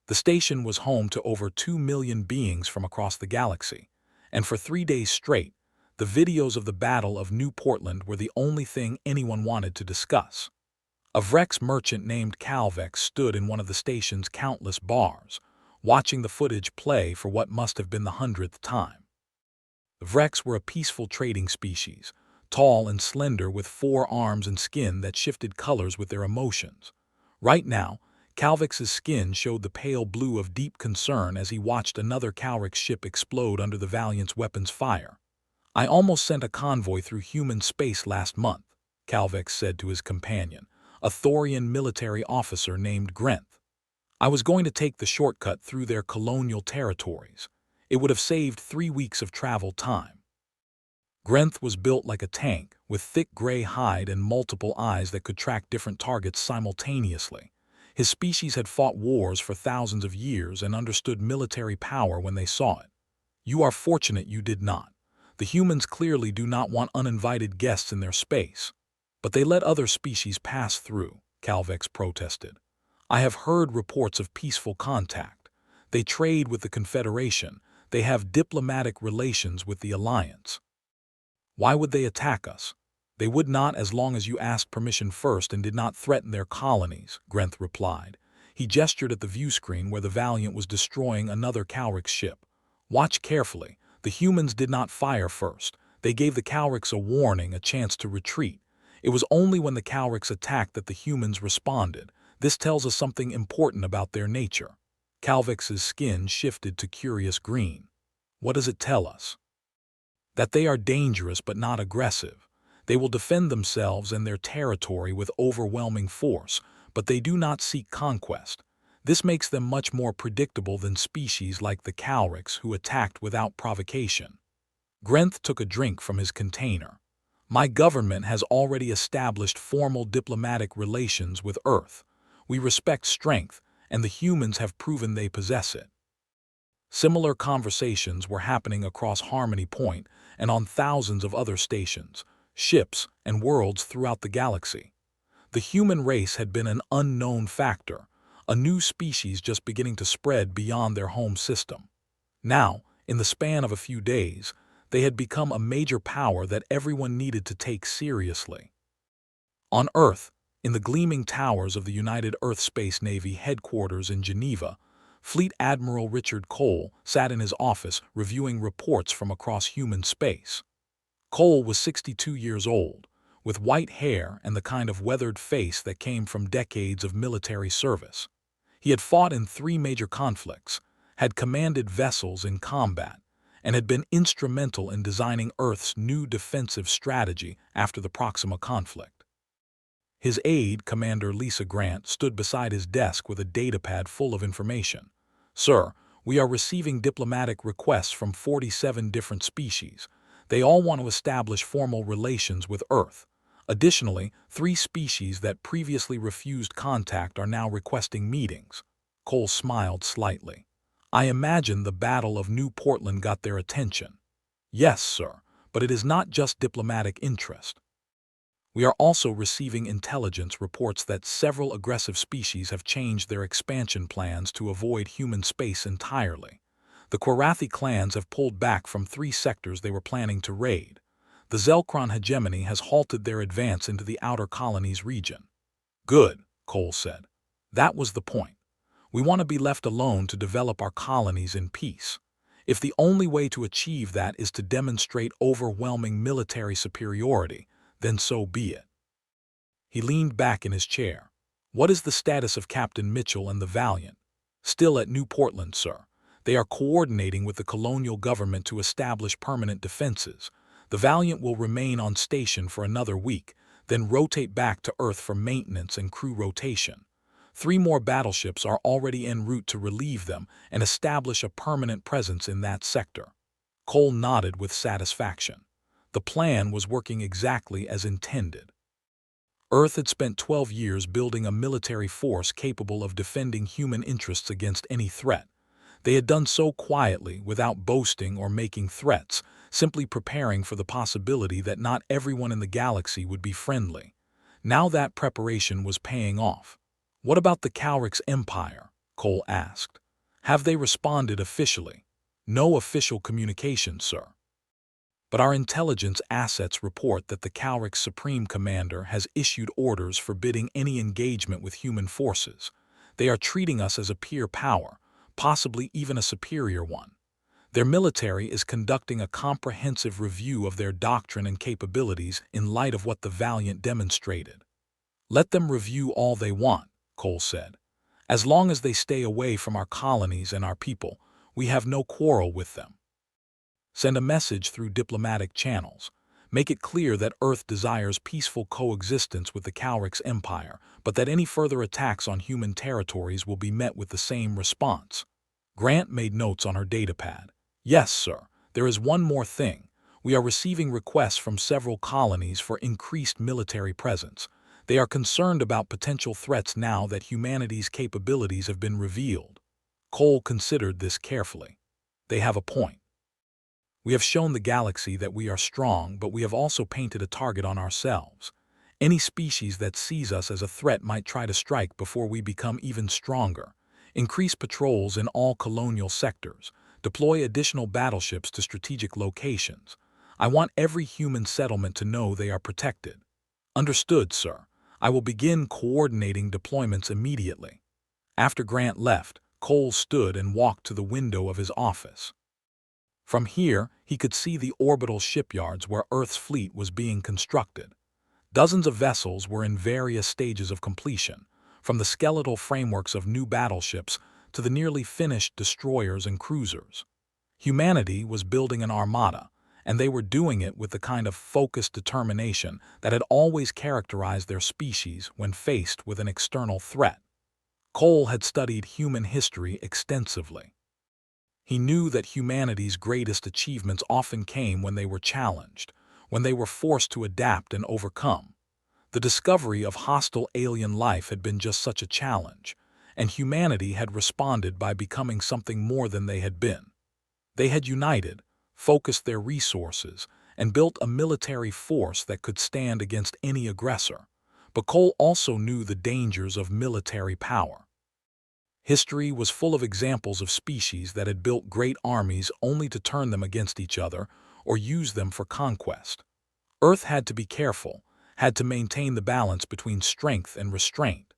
The station was home to over 2 million beings from across the galaxy, and for 3 days straight, the videos of the Battle of New Portland were the only thing anyone wanted to discuss. A Vrex merchant named Calvex stood in one of the station's countless bars, watching the footage play for what must have been the 100th time. The Vrex were a peaceful trading species, tall and slender with 4 arms and skin that shifted colors with their emotions. Right now, Calvex's skin showed the pale blue of deep concern as he watched another Calrix ship explode under the Valiant's weapons fire. "I almost sent a convoy through human space last month," Calvex said to his companion, a Thorian military officer named Grenth. "I was going to take the shortcut through their colonial territories. It would have saved 3 weeks of travel time." Grenth was built like a tank, with thick gray hide and multiple eyes that could track different targets simultaneously. His species had fought wars for thousands of years and understood military power when they saw it. "You are fortunate you did not. The humans clearly do not want uninvited guests in their space." "But they let other species pass through," Calvex protested. "I have heard reports of peaceful contact. They trade with the Confederation. They have diplomatic relations with the Alliance." "Why would they attack us?" "They would not as long as you asked permission first and did not threaten their colonies," Grenth replied. He gestured at the view screen where the Valiant was destroying another Calrix ship. "Watch carefully. The humans did not fire first. They gave the Calrix a warning, a chance to retreat. It was only when the Calrix attacked that the humans responded. This tells us something important about their nature." Calvex's skin shifted to curious green. "What does it tell us?" "That they are dangerous but not aggressive. They will defend themselves and their territory with overwhelming force, but they do not seek conquest. This makes them much more predictable than species like the Calrix who attacked without provocation." Grenth took a drink from his container. "My government has already established formal diplomatic relations with Earth. We respect strength, and the humans have proven they possess it." Similar conversations were happening across Harmony Point and on thousands of other stations, ships, and worlds throughout the galaxy. The human race had been an unknown factor, a new species just beginning to spread beyond their home system. Now, in the span of a few days, they had become a major power that everyone needed to take seriously. On Earth, in the gleaming towers of the United Earth Space Navy headquarters in Geneva, Fleet Admiral Richard Cole sat in his office reviewing reports from across human space. Cole was 62 years old, with white hair and the kind of weathered face that came from decades of military service. He had fought in 3 major conflicts, had commanded vessels in combat, and had been instrumental in designing Earth's new defensive strategy after the Proxima conflict. His aide, Commander Lisa Grant, stood beside his desk with a datapad full of information. "Sir, we are receiving diplomatic requests from 47 different species. They all want to establish formal relations with Earth. Additionally, 3 species that previously refused contact are now requesting meetings." Cole smiled slightly. "I imagine the Battle of New Portland got their attention." "Yes, sir, but it is not just diplomatic interest. We are also receiving intelligence reports that several aggressive species have changed their expansion plans to avoid human space entirely. The Qorathi clans have pulled back from 3 sectors they were planning to raid. The Zelkron hegemony has halted their advance into the outer colonies region. Good, Cole said. That was the point. We want to be left alone to develop our colonies in peace. If the only way to achieve that is to demonstrate overwhelming military superiority, then so be it. He leaned back in his chair. What is the status of Captain Mitchell and the Valiant? Still at New Portland, sir. They are coordinating with the colonial government to establish permanent defenses. The Valiant will remain on station for another week, then rotate back to Earth for maintenance and crew rotation. 3 more battleships are already en route to relieve them and establish a permanent presence in that sector. Cole nodded with satisfaction. The plan was working exactly as intended. Earth had spent 12 years building a military force capable of defending human interests against any threat. They had done so quietly, without boasting or making threats, simply preparing for the possibility that not everyone in the galaxy would be friendly. Now that preparation was paying off. What about the Calrix Empire? Cole asked. Have they responded officially? No official communication, sir. But our intelligence assets report that the Calrix Supreme Commander has issued orders forbidding any engagement with human forces. They are treating us as a peer power, possibly even a superior one. Their military is conducting a comprehensive review of their doctrine and capabilities in light of what the Valiant demonstrated. Let them review all they want, Cole said. As long as they stay away from our colonies and our people, we have no quarrel with them. Send a message through diplomatic channels. Make it clear that Earth desires peaceful coexistence with the Calrix Empire, but that any further attacks on human territories will be met with the same response. Grant made notes on her datapad. Yes, sir. There is one more thing. We are receiving requests from several colonies for increased military presence. They are concerned about potential threats now that humanity's capabilities have been revealed. Cole considered this carefully. They have a point. We have shown the galaxy that we are strong, but we have also painted a target on ourselves. Any species that sees us as a threat might try to strike before we become even stronger. Increase patrols in all colonial sectors. Deploy additional battleships to strategic locations. I want every human settlement to know they are protected. Understood, sir. I will begin coordinating deployments immediately. After Grant left, Cole stood and walked to the window of his office. From here, he could see the orbital shipyards where Earth's fleet was being constructed. Dozens of vessels were in various stages of completion, from the skeletal frameworks of new battleships to the nearly finished destroyers and cruisers. Humanity was building an armada, and they were doing it with the kind of focused determination that had always characterized their species when faced with an external threat. Cole had studied human history extensively. He knew that humanity's greatest achievements often came when they were challenged, when they were forced to adapt and overcome. The discovery of hostile alien life had been just such a challenge, and humanity had responded by becoming something more than they had been. They had united, focused their resources, and built a military force that could stand against any aggressor. But Cole also knew the dangers of military power. History was full of examples of species that had built great armies only to turn them against each other or use them for conquest. Earth had to be careful, had to maintain the balance between strength and restraint.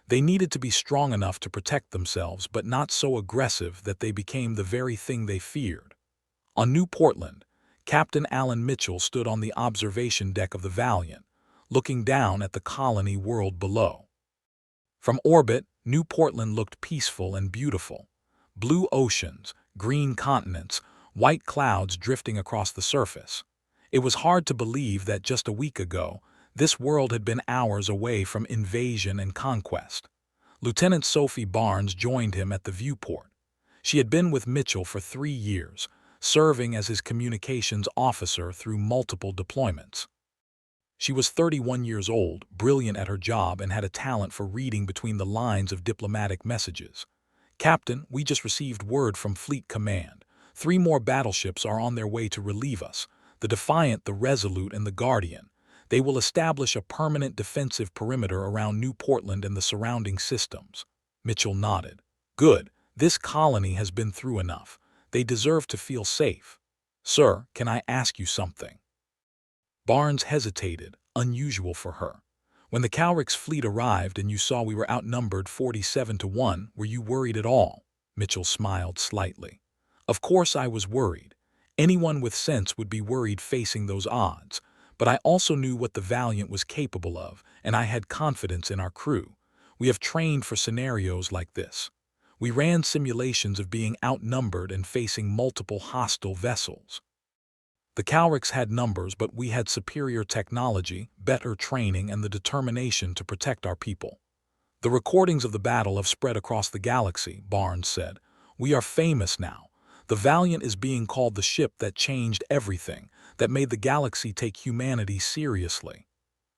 They needed to be strong enough to protect themselves, but not so aggressive that they became the very thing they feared. On New Portland, Captain Alan Mitchell stood on the observation deck of the Valiant, looking down at the colony world below. From orbit, New Portland looked peaceful and beautiful. Blue oceans, green continents, white clouds drifting across the surface. It was hard to believe that just a week ago, this world had been hours away from invasion and conquest. Lieutenant Sophie Barnes joined him at the viewport. She had been with Mitchell for 3 years, serving as his communications officer through multiple deployments. She was 31 years old, brilliant at her job, and had a talent for reading between the lines of diplomatic messages. Captain, we just received word from Fleet Command. 3 more battleships are on their way to relieve us. The Defiant, the Resolute, and the Guardian. They will establish a permanent defensive perimeter around New Portland and the surrounding systems. Mitchell nodded. Good. This colony has been through enough. They deserve to feel safe. Sir, can I ask you something? Barnes hesitated, unusual for her. When the Calrix fleet arrived and you saw we were outnumbered 47-1, were you worried at all? Mitchell smiled slightly. Of course I was worried. Anyone with sense would be worried facing those odds, but I also knew what the Valiant was capable of, and I had confidence in our crew. We have trained for scenarios like this. We ran simulations of being outnumbered and facing multiple hostile vessels. The Calrix had numbers, but we had superior technology, better training, and the determination to protect our people. The recordings of the battle have spread across the galaxy, Barnes said. We are famous now. The Valiant is being called the ship that changed everything, that made the galaxy take humanity seriously.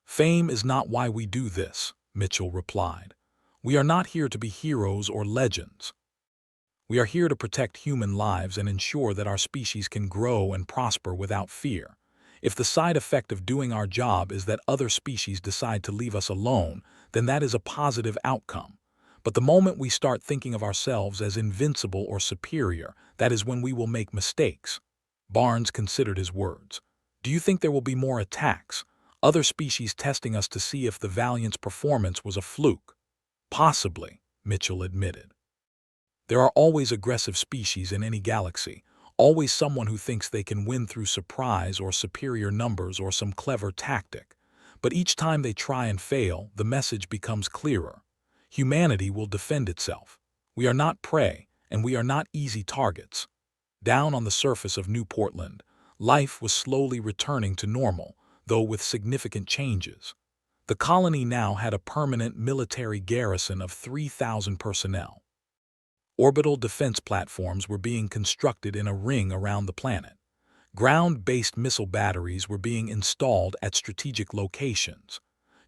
Fame is not why we do this, Mitchell replied. We are not here to be heroes or legends. We are here to protect human lives and ensure that our species can grow and prosper without fear. If the side effect of doing our job is that other species decide to leave us alone, then that is a positive outcome. But the moment we start thinking of ourselves as invincible or superior, that is when we will make mistakes. Barnes considered his words. Do you think there will be more attacks? Other species testing us to see if the Valiant's performance was a fluke? Possibly, Mitchell admitted. There are always aggressive species in any galaxy, always someone who thinks they can win through surprise or superior numbers or some clever tactic. But each time they try and fail, the message becomes clearer. Humanity will defend itself. We are not prey, and we are not easy targets. Down on the surface of New Portland, life was slowly returning to normal, though with significant changes. The colony now had a permanent military garrison of 3,000 personnel. Orbital defense platforms were being constructed in a ring around the planet. Ground-based missile batteries were being installed at strategic locations.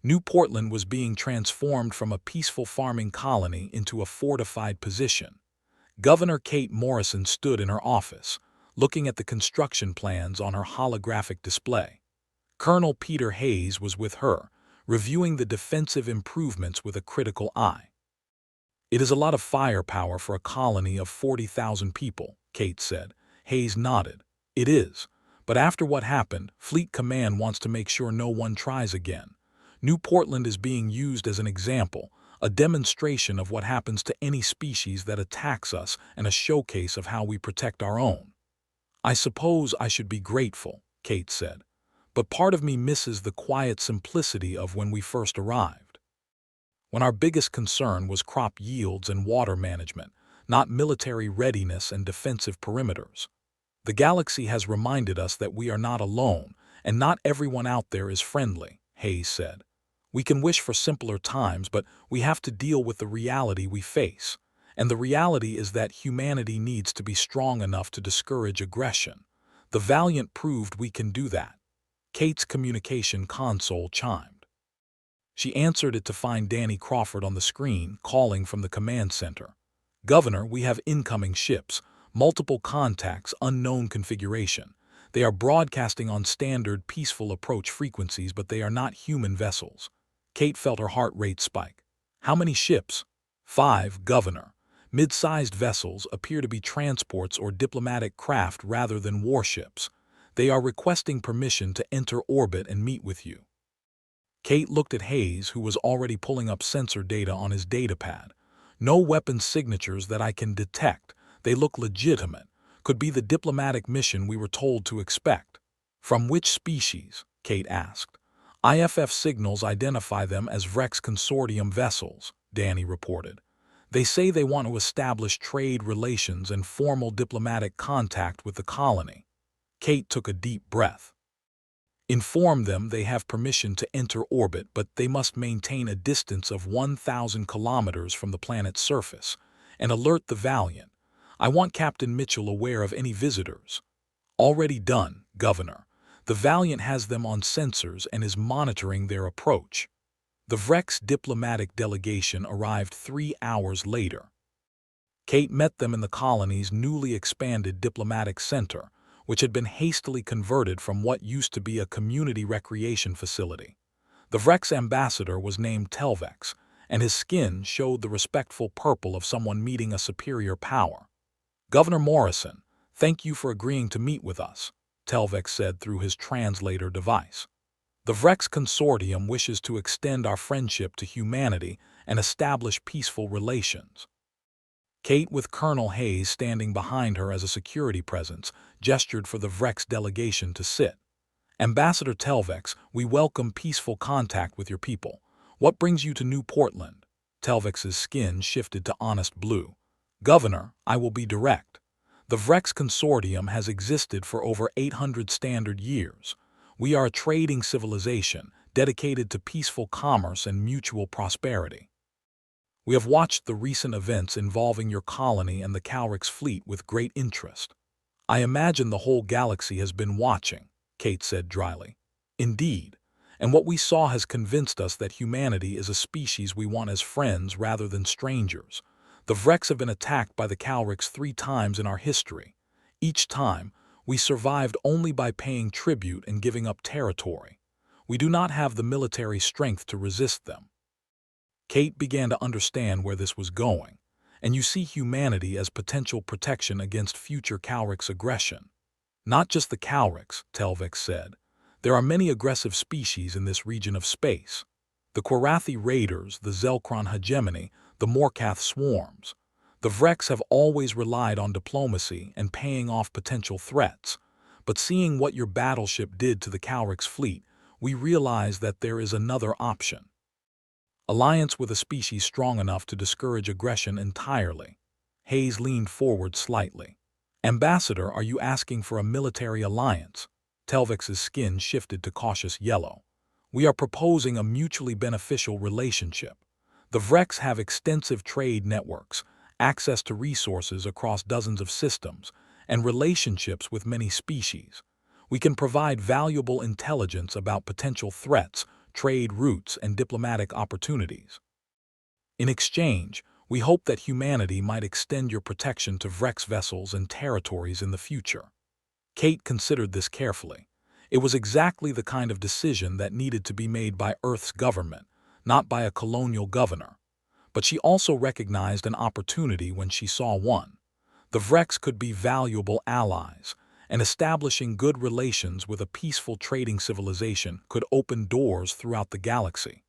New Portland was being transformed from a peaceful farming colony into a fortified position. Governor Kate Morrison stood in her office, looking at the construction plans on her holographic display. Colonel Peter Hayes was with her, reviewing the defensive improvements with a critical eye. It is a lot of firepower for a colony of 40,000 people, Kate said. Hayes nodded. It is. But after what happened, Fleet Command wants to make sure no one tries again. New Portland is being used as an example, a demonstration of what happens to any species that attacks us and a showcase of how we protect our own. I suppose I should be grateful, Kate said. But part of me misses the quiet simplicity of when we first arrived. When our biggest concern was crop yields and water management, not military readiness and defensive perimeters. The galaxy has reminded us that we are not alone, and not everyone out there is friendly, Hayes said. We can wish for simpler times, but we have to deal with the reality we face. And the reality is that humanity needs to be strong enough to discourage aggression. The Valiant proved we can do that. Kate's communication console chimed. She answered it to find Danny Crawford on the screen, calling from the command center. Governor, we have incoming ships, multiple contacts, unknown configuration. They are broadcasting on standard peaceful approach frequencies, but they are not human vessels. Kate felt her heart rate spike. How many ships? 5, Governor. Mid-sized vessels appear to be transports or diplomatic craft rather than warships. They are requesting permission to enter orbit and meet with you. Kate looked at Hayes, who was already pulling up sensor data on his datapad. No weapon signatures that I can detect. They look legitimate. Could be the diplomatic mission we were told to expect. From which species? Kate asked. IFF signals identify them as Vrex Consortium vessels, Danny reported. They say they want to establish trade relations and formal diplomatic contact with the colony. Kate took a deep breath. Inform them they have permission to enter orbit, but they must maintain a distance of 1,000 kilometers from the planet's surface, and alert the Valiant. I want Captain Mitchell aware of any visitors. Already done, Governor. The Valiant has them on sensors and is monitoring their approach. The Vrex diplomatic delegation arrived 3 hours later. Kate met them in the colony's newly expanded diplomatic center, which had been hastily converted from what used to be a community recreation facility. The Vrex ambassador was named Telvex, and his skin showed the respectful purple of someone meeting a superior power. "Governor Morrison, thank you for agreeing to meet with us," Telvex said through his translator device. "The Vrex Consortium wishes to extend our friendship to humanity and establish peaceful relations." Kate, with Colonel Hayes standing behind her as a security presence, gestured for the Vrex delegation to sit. "Ambassador Telvex, we welcome peaceful contact with your people. What brings you to New Portland?" Telvex's skin shifted to honest blue. "Governor, I will be direct. The Vrex Consortium has existed for over 800 standard years. We are a trading civilization dedicated to peaceful commerce and mutual prosperity. We have watched the recent events involving your colony and the Calrix fleet with great interest." "I imagine the whole galaxy has been watching," Kate said dryly. "Indeed, and what we saw has convinced us that humanity is a species we want as friends rather than strangers. The Vrex have been attacked by the Calrix 3 times in our history. Each time, we survived only by paying tribute and giving up territory. We do not have the military strength to resist them." Kate began to understand where this was going, and you see humanity as potential protection against future Calrix aggression. "Not just the Calrix," Telvex said. "There are many aggressive species in this region of space. The Quarathi raiders, the Zelkron hegemony, the Morkath swarms. The Vrex have always relied on diplomacy and paying off potential threats, but seeing what your battleship did to the Calrix fleet, we realize that there is another option. Alliance with a species strong enough to discourage aggression entirely." Hayes leaned forward slightly. "Ambassador, are you asking for a military alliance?" Telvex's skin shifted to cautious yellow. "We are proposing a mutually beneficial relationship. The Vrex have extensive trade networks, access to resources across dozens of systems, and relationships with many species. We can provide valuable intelligence about potential threats, trade routes, and diplomatic opportunities. In exchange, we hope that humanity might extend your protection to Vrex vessels and territories in the future." Kate considered this carefully. It was exactly the kind of decision that needed to be made by Earth's government, not by a colonial governor. But she also recognized an opportunity when she saw one. The Vrex could be valuable allies, and establishing good relations with a peaceful trading civilization could open doors throughout the galaxy.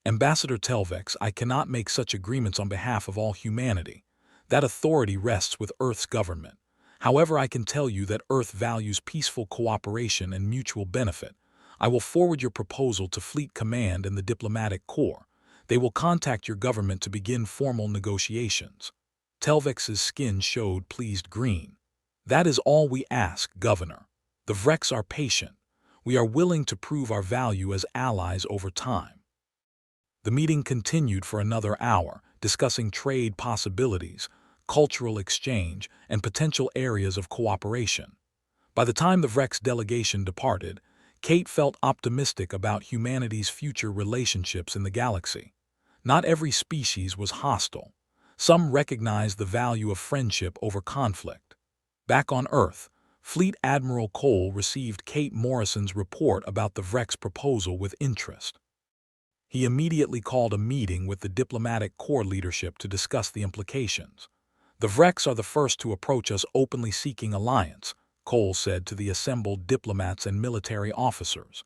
"Ambassador Telvex, I cannot make such agreements on behalf of all humanity. That authority rests with Earth's government. However, I can tell you that Earth values peaceful cooperation and mutual benefit. I will forward your proposal to Fleet Command and the Diplomatic Corps. They will contact your government to begin formal negotiations." Telvex's skin showed pleased green. "That is all we ask, Governor. The Vrex are patient. We are willing to prove our value as allies over time." The meeting continued for another hour, discussing trade possibilities, cultural exchange, and potential areas of cooperation. By the time the Vrex delegation departed, Kate felt optimistic about humanity's future relationships in the galaxy. Not every species was hostile. Some recognized the value of friendship over conflict. Back on Earth, Fleet Admiral Cole received Kate Morrison's report about the Vrex proposal with interest. He immediately called a meeting with the Diplomatic Corps leadership to discuss the implications. "The Vrex are the first to approach us openly seeking alliance," Cole said to the assembled diplomats and military officers.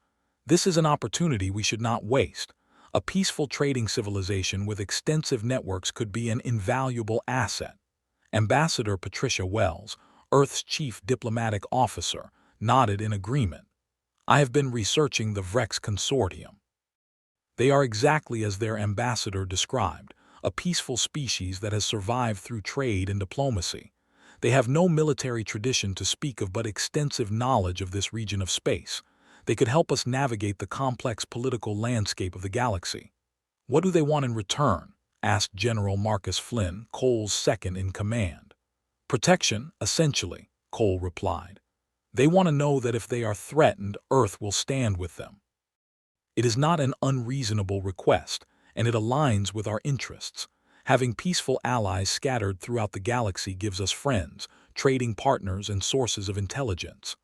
"This is an opportunity we should not waste. A peaceful trading civilization with extensive networks could be an invaluable asset." Ambassador Patricia Wells, Earth's chief diplomatic officer, nodded in agreement. "I have been researching the Vrex Consortium. They are exactly as their ambassador described, a peaceful species that has survived through trade and diplomacy. They have no military tradition to speak of but extensive knowledge of this region of space. They could help us navigate the complex political landscape of the galaxy." "What do they want in return?" asked General Marcus Flynn, Cole's second in command. "Protection, essentially," Cole replied. "They want to know that if they are threatened, Earth will stand with them. It is not an unreasonable request, and it aligns with our interests. Having peaceful allies scattered throughout the galaxy gives us friends, trading partners and sources of intelligence.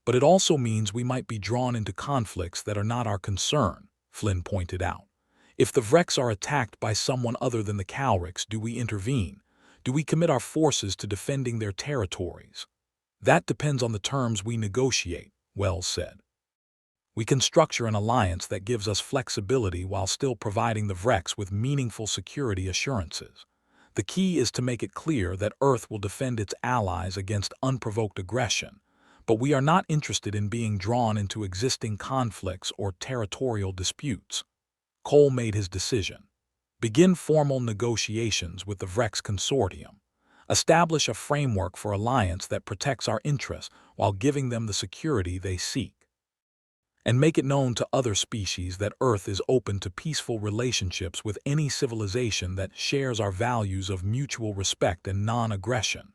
But it also means we might be drawn into conflicts that are not our concern, Flynn pointed out. If the Vrex are attacked by someone other than the Calrics, do we intervene? Do we commit our forces to defending their territories? That depends on the terms we negotiate, Wells said. We can structure an alliance that gives us flexibility while still providing the Vrex with meaningful security assurances. The key is to make it clear that Earth will defend its allies against unprovoked aggression, but we are not interested in being drawn into existing conflicts or territorial disputes. Cole made his decision. Begin formal negotiations with the Vrex Consortium. Establish a framework for alliance that protects our interests while giving them the security they seek. And make it known to other species that Earth is open to peaceful relationships with any civilization that shares our values of mutual respect and non-aggression.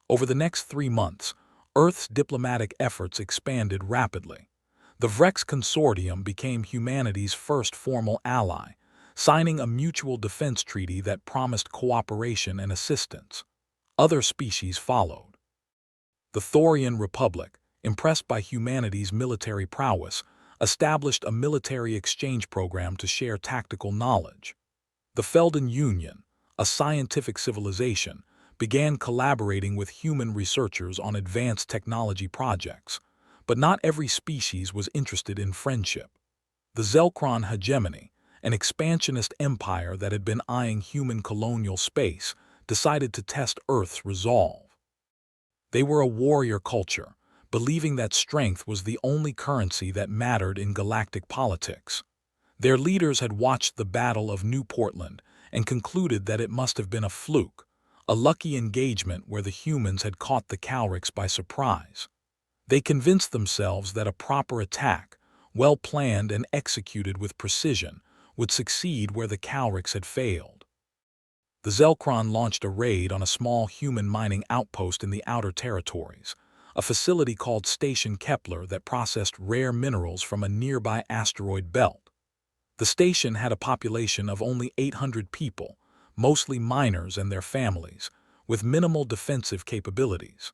Over the next 3 months, Earth's diplomatic efforts expanded rapidly. The Vrex Consortium became humanity's first formal ally, signing a mutual defense treaty that promised cooperation and assistance. Other species followed. The Thorian Republic, impressed by humanity's military prowess, established a military exchange program to share tactical knowledge. The Felden Union, a scientific civilization, began collaborating with human researchers on advanced technology projects, but not every species was interested in friendship. The Zelkron hegemony, an expansionist empire that had been eyeing human colonial space, decided to test Earth's resolve. They were a warrior culture, believing that strength was the only currency that mattered in galactic politics. Their leaders had watched the Battle of New Portland and concluded that it must have been a fluke, a lucky engagement where the humans had caught the Calrics by surprise. They convinced themselves that a proper attack, well planned and executed with precision, would succeed where the Calrics had failed. The Zelkron launched a raid on a small human mining outpost in the Outer Territories, a facility called Station Kepler that processed rare minerals from a nearby asteroid belt. The station had a population of only 800 people, mostly miners and their families, with minimal defensive capabilities.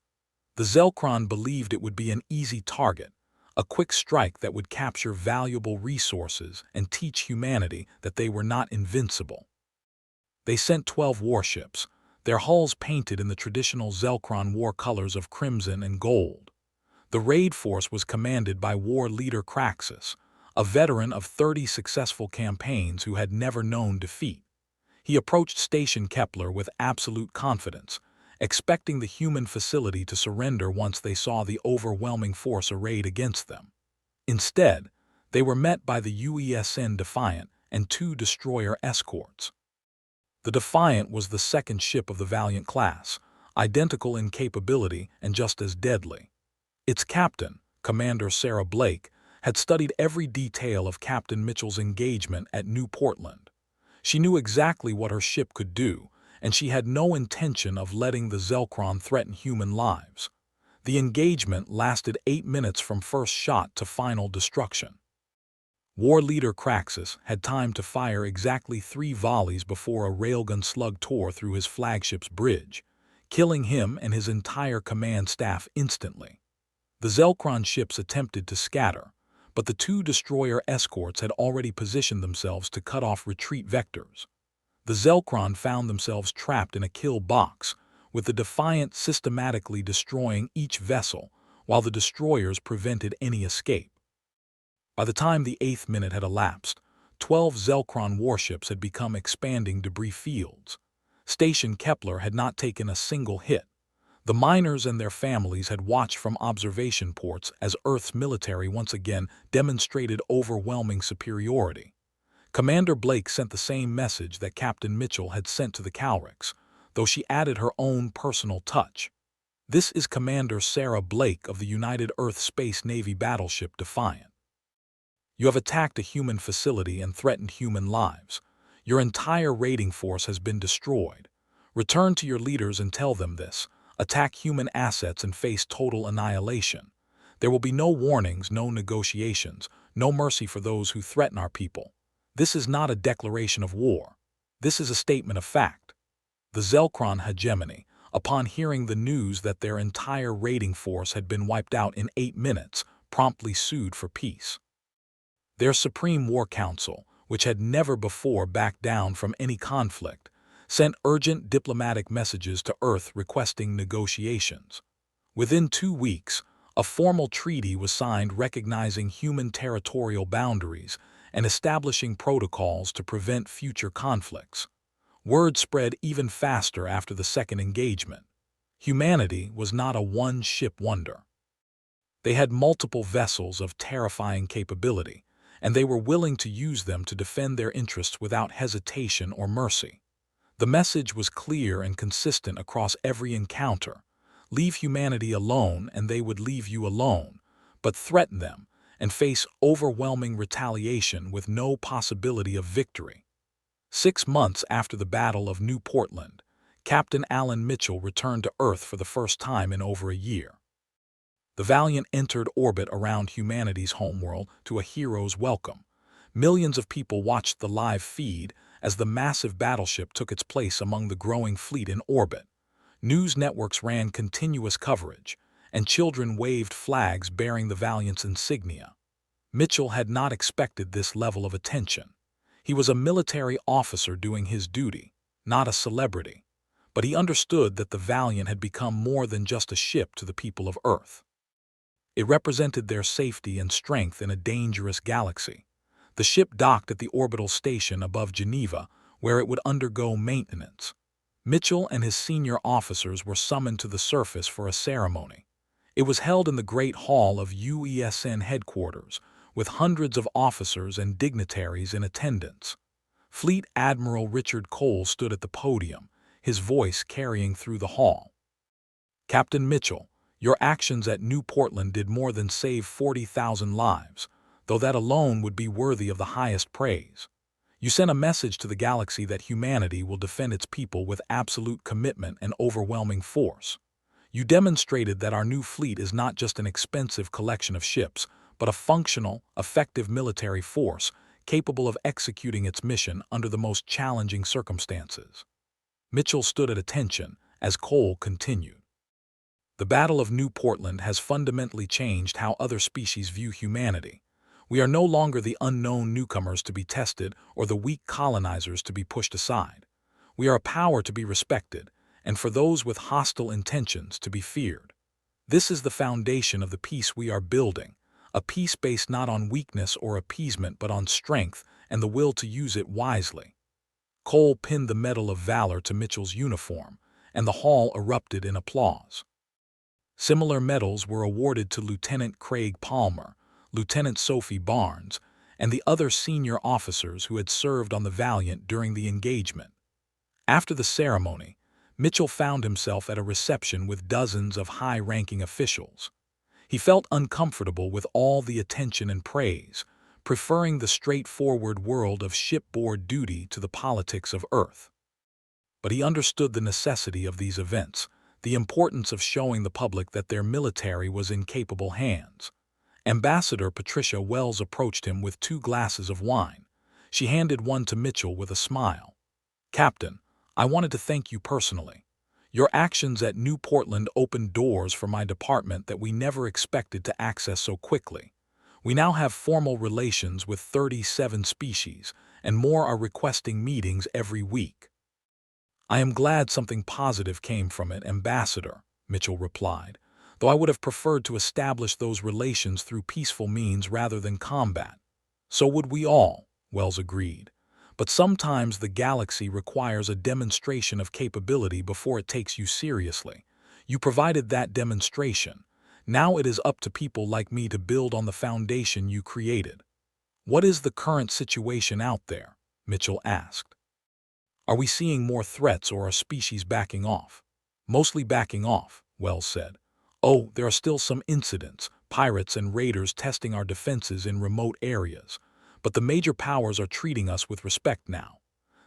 The Zelkron believed it would be an easy target, a quick strike that would capture valuable resources and teach humanity that they were not invincible. They sent 12 warships, their hulls painted in the traditional Zelkron war colors of crimson and gold. The raid force was commanded by war leader Craxus, a veteran of 30 successful campaigns who had never known defeat. He approached Station Kepler with absolute confidence, expecting the human facility to surrender once they saw the overwhelming force arrayed against them. Instead, they were met by the UESN Defiant and 2 destroyer escorts. The Defiant was the second ship of the Valiant class, identical in capability and just as deadly. Its captain, Commander Sarah Blake, had studied every detail of Captain Mitchell's engagement at New Portland. She knew exactly what her ship could do, and she had no intention of letting the Zelkron threaten human lives. The engagement lasted 8 minutes from first shot to final destruction. War leader Craxus had time to fire exactly 3 volleys before a railgun slug tore through his flagship's bridge, killing him and his entire command staff instantly. The Zelkron ships attempted to scatter, but the 2 destroyer escorts had already positioned themselves to cut off retreat vectors. The Zelkron found themselves trapped in a kill box, with the Defiant systematically destroying each vessel, while the destroyers prevented any escape. By the time the 8th minute had elapsed, 12 Zelkron warships had become expanding debris fields. Station Kepler had not taken a single hit. The miners and their families had watched from observation ports as Earth's military once again demonstrated overwhelming superiority. Commander Blake sent the same message that Captain Mitchell had sent to the Calrics, though she added her own personal touch. This is Commander Sarah Blake of the United Earth Space Navy battleship Defiant. You have attacked a human facility and threatened human lives. Your entire raiding force has been destroyed. Return to your leaders and tell them this. Attack human assets and face total annihilation. There will be no warnings, no negotiations, no mercy for those who threaten our people. This is not a declaration of war. This is a statement of fact. The Zelkron hegemony, upon hearing the news that their entire raiding force had been wiped out in 8 minutes, promptly sued for peace. Their Supreme War Council, which had never before backed down from any conflict, sent urgent diplomatic messages to Earth requesting negotiations. Within 2 weeks, a formal treaty was signed recognizing human territorial boundaries and establishing protocols to prevent future conflicts. Word spread even faster after the second engagement. Humanity was not a one-ship wonder. They had multiple vessels of terrifying capability, and they were willing to use them to defend their interests without hesitation or mercy. The message was clear and consistent across every encounter. Leave humanity alone and they would leave you alone, but threaten them and face overwhelming retaliation with no possibility of victory. 6 months after the Battle of New Portland, Captain Alan Mitchell returned to Earth for the first time in over a year. The Valiant entered orbit around humanity's homeworld to a hero's welcome. Millions of people watched the live feed as the massive battleship took its place among the growing fleet in orbit. News networks ran continuous coverage, and children waved flags bearing the Valiant's insignia. Mitchell had not expected this level of attention. He was a military officer doing his duty, not a celebrity, but he understood that the Valiant had become more than just a ship to the people of Earth. It represented their safety and strength in a dangerous galaxy. The ship docked at the orbital station above Geneva, where it would undergo maintenance. Mitchell and his senior officers were summoned to the surface for a ceremony. It was held in the Great Hall of UESN headquarters, with hundreds of officers and dignitaries in attendance. Fleet Admiral Richard Cole stood at the podium, his voice carrying through the hall. "Captain Mitchell, your actions at New Portland did more than save 40,000 lives, though that alone would be worthy of the highest praise. You sent a message to the galaxy that humanity will defend its people with absolute commitment and overwhelming force. You demonstrated that our new fleet is not just an expensive collection of ships, but a functional, effective military force capable of executing its mission under the most challenging circumstances." Mitchell stood at attention as Cole continued. "The Battle of New Portland has fundamentally changed how other species view humanity. We are no longer the unknown newcomers to be tested or the weak colonizers to be pushed aside. We are a power to be respected, and for those with hostile intentions to be feared. This is the foundation of the peace we are building, a peace based not on weakness or appeasement but on strength and the will to use it wisely." Cole pinned the Medal of Valor to Mitchell's uniform, and the hall erupted in applause. Similar medals were awarded to Lieutenant Craig Palmer, Lieutenant Sophie Barnes, and the other senior officers who had served on the Valiant during the engagement. After the ceremony, Mitchell found himself at a reception with dozens of high-ranking officials. He felt uncomfortable with all the attention and praise, preferring the straightforward world of shipboard duty to the politics of Earth. But he understood the necessity of these events, the importance of showing the public that their military was in capable hands. Ambassador Patricia Wells approached him with 2 glasses of wine. She handed one to Mitchell with a smile. "Captain, I wanted to thank you personally. Your actions at New Portland opened doors for my department that we never expected to access so quickly. We now have formal relations with 37 species, and more are requesting meetings every week." "I am glad something positive came from it, Ambassador," Mitchell replied, "though I would have preferred to establish those relations through peaceful means rather than combat." "So would we all," Wells agreed. "But sometimes the galaxy requires a demonstration of capability before it takes you seriously. You provided that demonstration. Now it is up to people like me to build on the foundation you created." "What is the current situation out there?" Mitchell asked. "Are we seeing more threats or are species backing off?" "Mostly backing off," Wells said. "Oh, there are still some incidents, pirates and raiders testing our defenses in remote areas. But the major powers are treating us with respect now.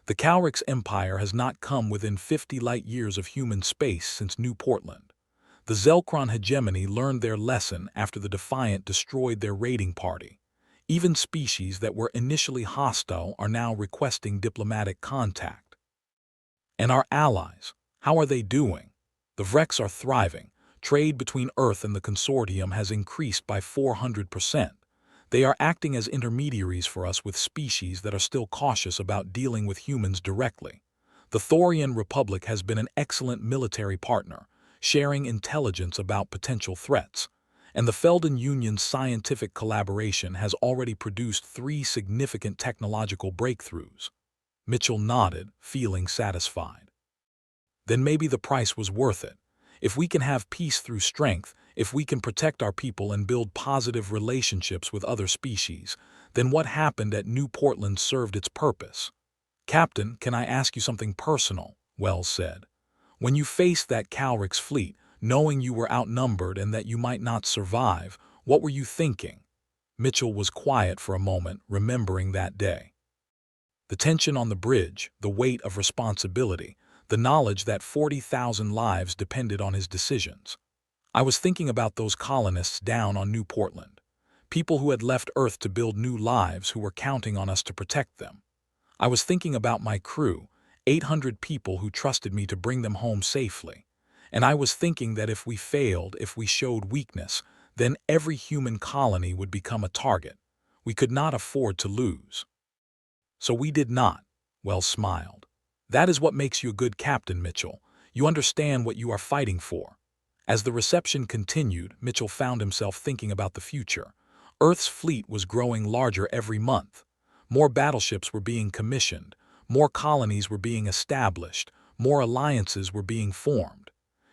The Calrix Empire has not come within 50 light-years of human space since New Portland. The Zelkron hegemony learned their lesson after the Defiant destroyed their raiding party. Even species that were initially hostile are now requesting diplomatic contact." "And our allies, how are they doing?" The Vrex are thriving. Trade between Earth and the consortium has increased by 400%. They are acting as intermediaries for us with species that are still cautious about dealing with humans directly. The Thorian Republic has been an excellent military partner, sharing intelligence about potential threats. And the Felden Union's scientific collaboration has already produced 3 significant technological breakthroughs. Mitchell nodded, feeling satisfied. Then maybe the price was worth it. If we can have peace through strength, if we can protect our people and build positive relationships with other species, then what happened at New Portland served its purpose. "Captain, can I ask you something personal?" Wells said. "When you faced that Calrix fleet, knowing you were outnumbered and that you might not survive, what were you thinking?" Mitchell was quiet for a moment, remembering that day. The tension on the bridge, the weight of responsibility, the knowledge that 40,000 lives depended on his decisions. I was thinking about those colonists down on New Portland. People who had left Earth to build new lives who were counting on us to protect them. I was thinking about my crew, 800 people who trusted me to bring them home safely. And I was thinking that if we failed, if we showed weakness, then every human colony would become a target. We could not afford to lose. "So we did not," Wells smiled. "That is what makes you a good captain, Mitchell. You understand what you are fighting for." As the reception continued, Mitchell found himself thinking about the future. Earth's fleet was growing larger every month. More battleships were being commissioned, more colonies were being established, more alliances were being formed.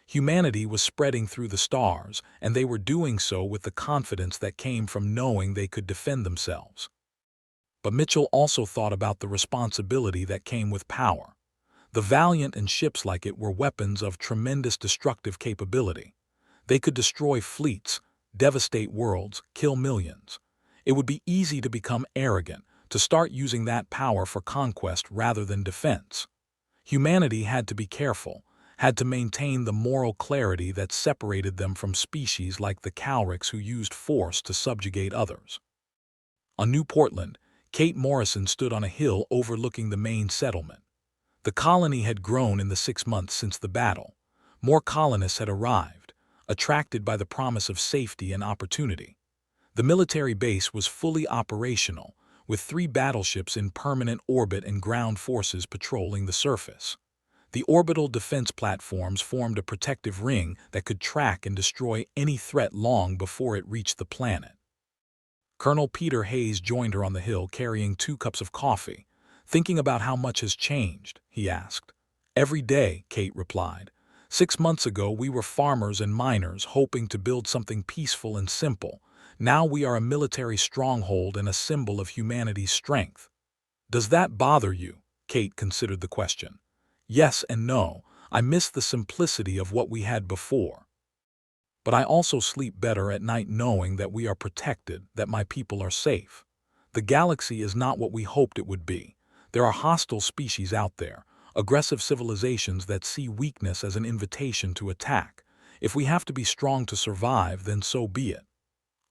Humanity was spreading through the stars, and they were doing so with the confidence that came from knowing they could defend themselves. But Mitchell also thought about the responsibility that came with power. The Valiant and ships like it were weapons of tremendous destructive capability. They could destroy fleets, devastate worlds, kill millions. It would be easy to become arrogant, to start using that power for conquest rather than defense. Humanity had to be careful, had to maintain the moral clarity that separated them from species like the Calrix who used force to subjugate others. On New Portland, Kate Morrison stood on a hill overlooking the main settlement. The colony had grown in the 6 months since the battle. More colonists had arrived, attracted by the promise of safety and opportunity. The military base was fully operational, with 3 battleships in permanent orbit and ground forces patrolling the surface. The orbital defense platforms formed a protective ring that could track and destroy any threat long before it reached the planet. Colonel Peter Hayes joined her on the hill carrying 2 cups of coffee. "Thinking about how much has changed?" he asked. "Every day," Kate replied. 6 months ago we were farmers and miners hoping to build something peaceful and simple. Now we are a military stronghold and a symbol of humanity's strength." "Does that bother you?" Kate considered the question. "Yes and no. I miss the simplicity of what we had before. But I also sleep better at night knowing that we are protected, that my people are safe. The galaxy is not what we hoped it would be. There are hostile species out there, aggressive civilizations that see weakness as an invitation to attack. If we have to be strong to survive, then so be it."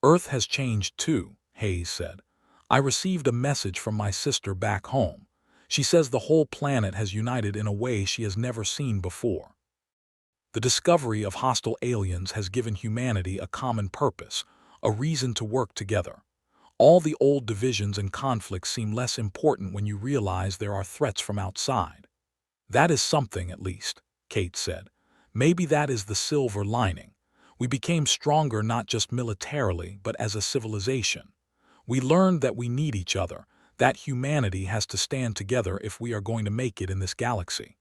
"Earth has changed too," Hayes said. "I received a message from my sister back home. She says the whole planet has united in a way she has never seen before. The discovery of hostile aliens has given humanity a common purpose, a reason to work together. All the old divisions and conflicts seem less important when you realize there are threats from outside." "That is something, at least," Kate said. "Maybe that is the silver lining. We became stronger not just militarily, but as a civilization. We learned that we need each other, that humanity has to stand together if we are going to make it in this galaxy."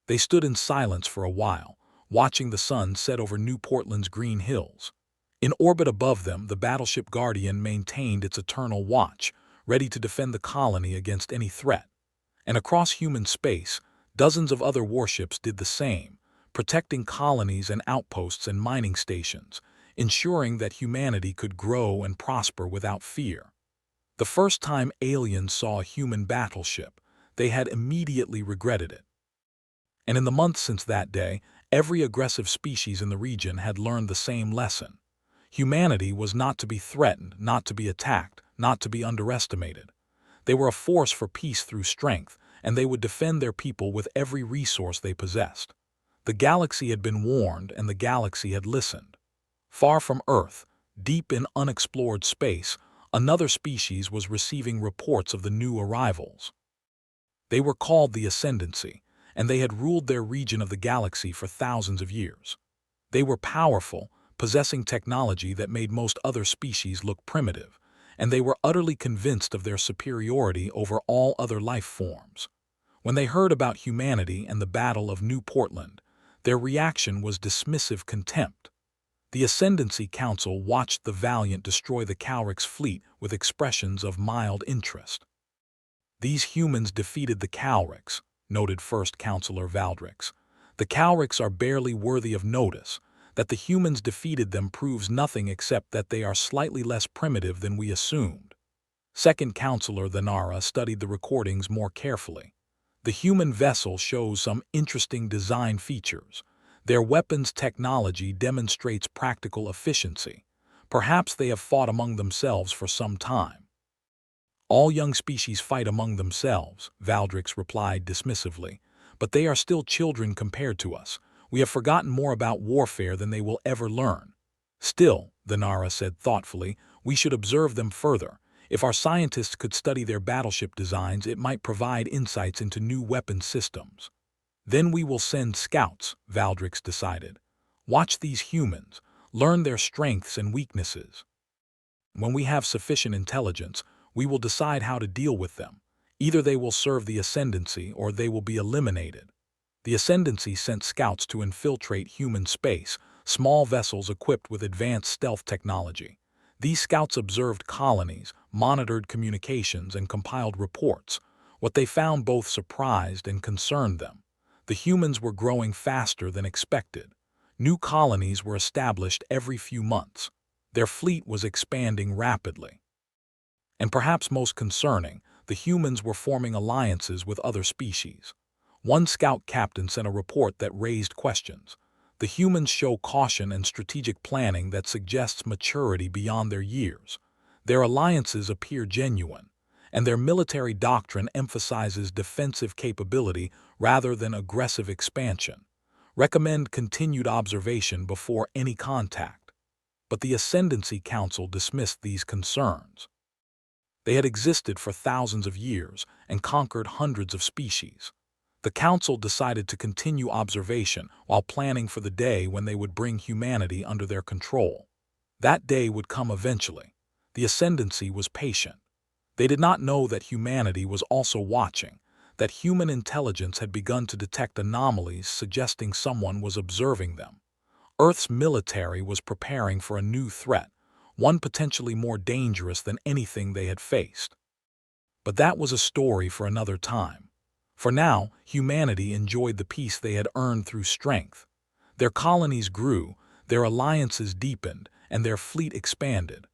They stood in silence for a while, watching the sun set over New Portland's green hills. In orbit above them, the battleship Guardian maintained its eternal watch, ready to defend the colony against any threat. And across human space, dozens of other warships did the same, protecting colonies and outposts and mining stations, ensuring that humanity could grow and prosper without fear. The first time aliens saw a human battleship, they had immediately regretted it. And in the months since that day, every aggressive species in the region had learned the same lesson. Humanity was not to be threatened, not to be attacked, not to be underestimated. They were a force for peace through strength, and they would defend their people with every resource they possessed. The galaxy had been warned and the galaxy had listened. Far from Earth, deep in unexplored space, another species was receiving reports of the new arrivals. They were called the Ascendancy, and they had ruled their region of the galaxy for thousands of years. They were powerful, possessing technology that made most other species look primitive, and they were utterly convinced of their superiority over all other life forms. When they heard about humanity and the Battle of New Portland, their reaction was dismissive contempt. The Ascendancy Council watched the Valiant destroy the Calrix fleet with expressions of mild interest. "These humans defeated the Calrix," noted First Counselor Valdrix. "The Calrix are barely worthy of notice. That the humans defeated them proves nothing except that they are slightly less primitive than we assumed." Second Counselor Thanara studied the recordings more carefully. The human vessel shows some interesting design features. Their weapons technology demonstrates practical efficiency. Perhaps they have fought among themselves for some time. "All young species fight among themselves," Valdrix replied dismissively, "but they are still children compared to us. We have forgotten more about warfare than they will ever learn." "Still," Thanara said thoughtfully, "we should observe them further. If our scientists could study their battleship designs, it might provide insights into new weapon systems." "Then we will send scouts," Valdrix decided. "Watch these humans, learn their strengths and weaknesses. When we have sufficient intelligence, we will decide how to deal with them. Either they will serve the Ascendancy or they will be eliminated." The Ascendancy sent scouts to infiltrate human space, small vessels equipped with advanced stealth technology. These scouts observed colonies, monitored communications, and compiled reports. What they found both surprised and concerned them. The humans were growing faster than expected. New colonies were established every few months. Their fleet was expanding rapidly. And perhaps most concerning, the humans were forming alliances with other species. One scout captain sent a report that raised questions. "The humans show caution and strategic planning that suggests maturity beyond their years. Their alliances appear genuine, and their military doctrine emphasizes defensive capability rather than aggressive expansion. Recommend continued observation before any contact." But the Ascendancy Council dismissed these concerns. They had existed for thousands of years and conquered hundreds of species. The Council decided to continue observation while planning for the day when they would bring humanity under their control. That day would come eventually. The Ascendancy was patient. They did not know that humanity was also watching, that human intelligence had begun to detect anomalies suggesting someone was observing them. Earth's military was preparing for a new threat, one potentially more dangerous than anything they had faced. But that was a story for another time. For now, humanity enjoyed the peace they had earned through strength. Their colonies grew, their alliances deepened, and their fleet expanded.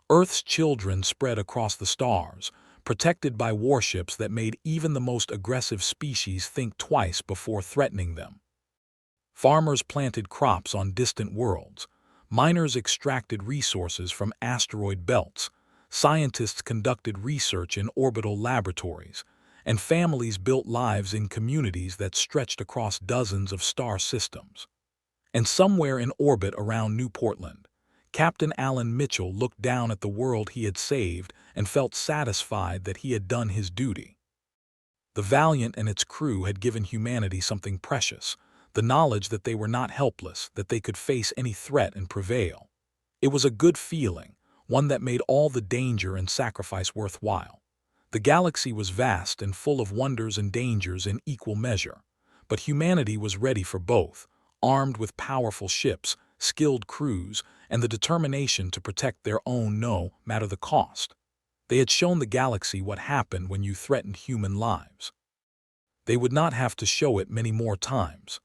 Earth's children spread across the stars, protected by warships that made even the most aggressive species think twice before threatening them. Farmers planted crops on distant worlds. Miners extracted resources from asteroid belts. Scientists conducted research in orbital laboratories. And families built lives in communities that stretched across dozens of star systems. And somewhere in orbit around New Portland, Captain Alan Mitchell looked down at the world he had saved and felt satisfied that he had done his duty. The Valiant and its crew had given humanity something precious, the knowledge that they were not helpless, that they could face any threat and prevail. It was a good feeling, one that made all the danger and sacrifice worthwhile. The galaxy was vast and full of wonders and dangers in equal measure, but humanity was ready for both, armed with powerful ships, skilled crews, and the determination to protect their own no matter the cost. They had shown the galaxy what happened when you threatened human lives. They would not have to show it many more times.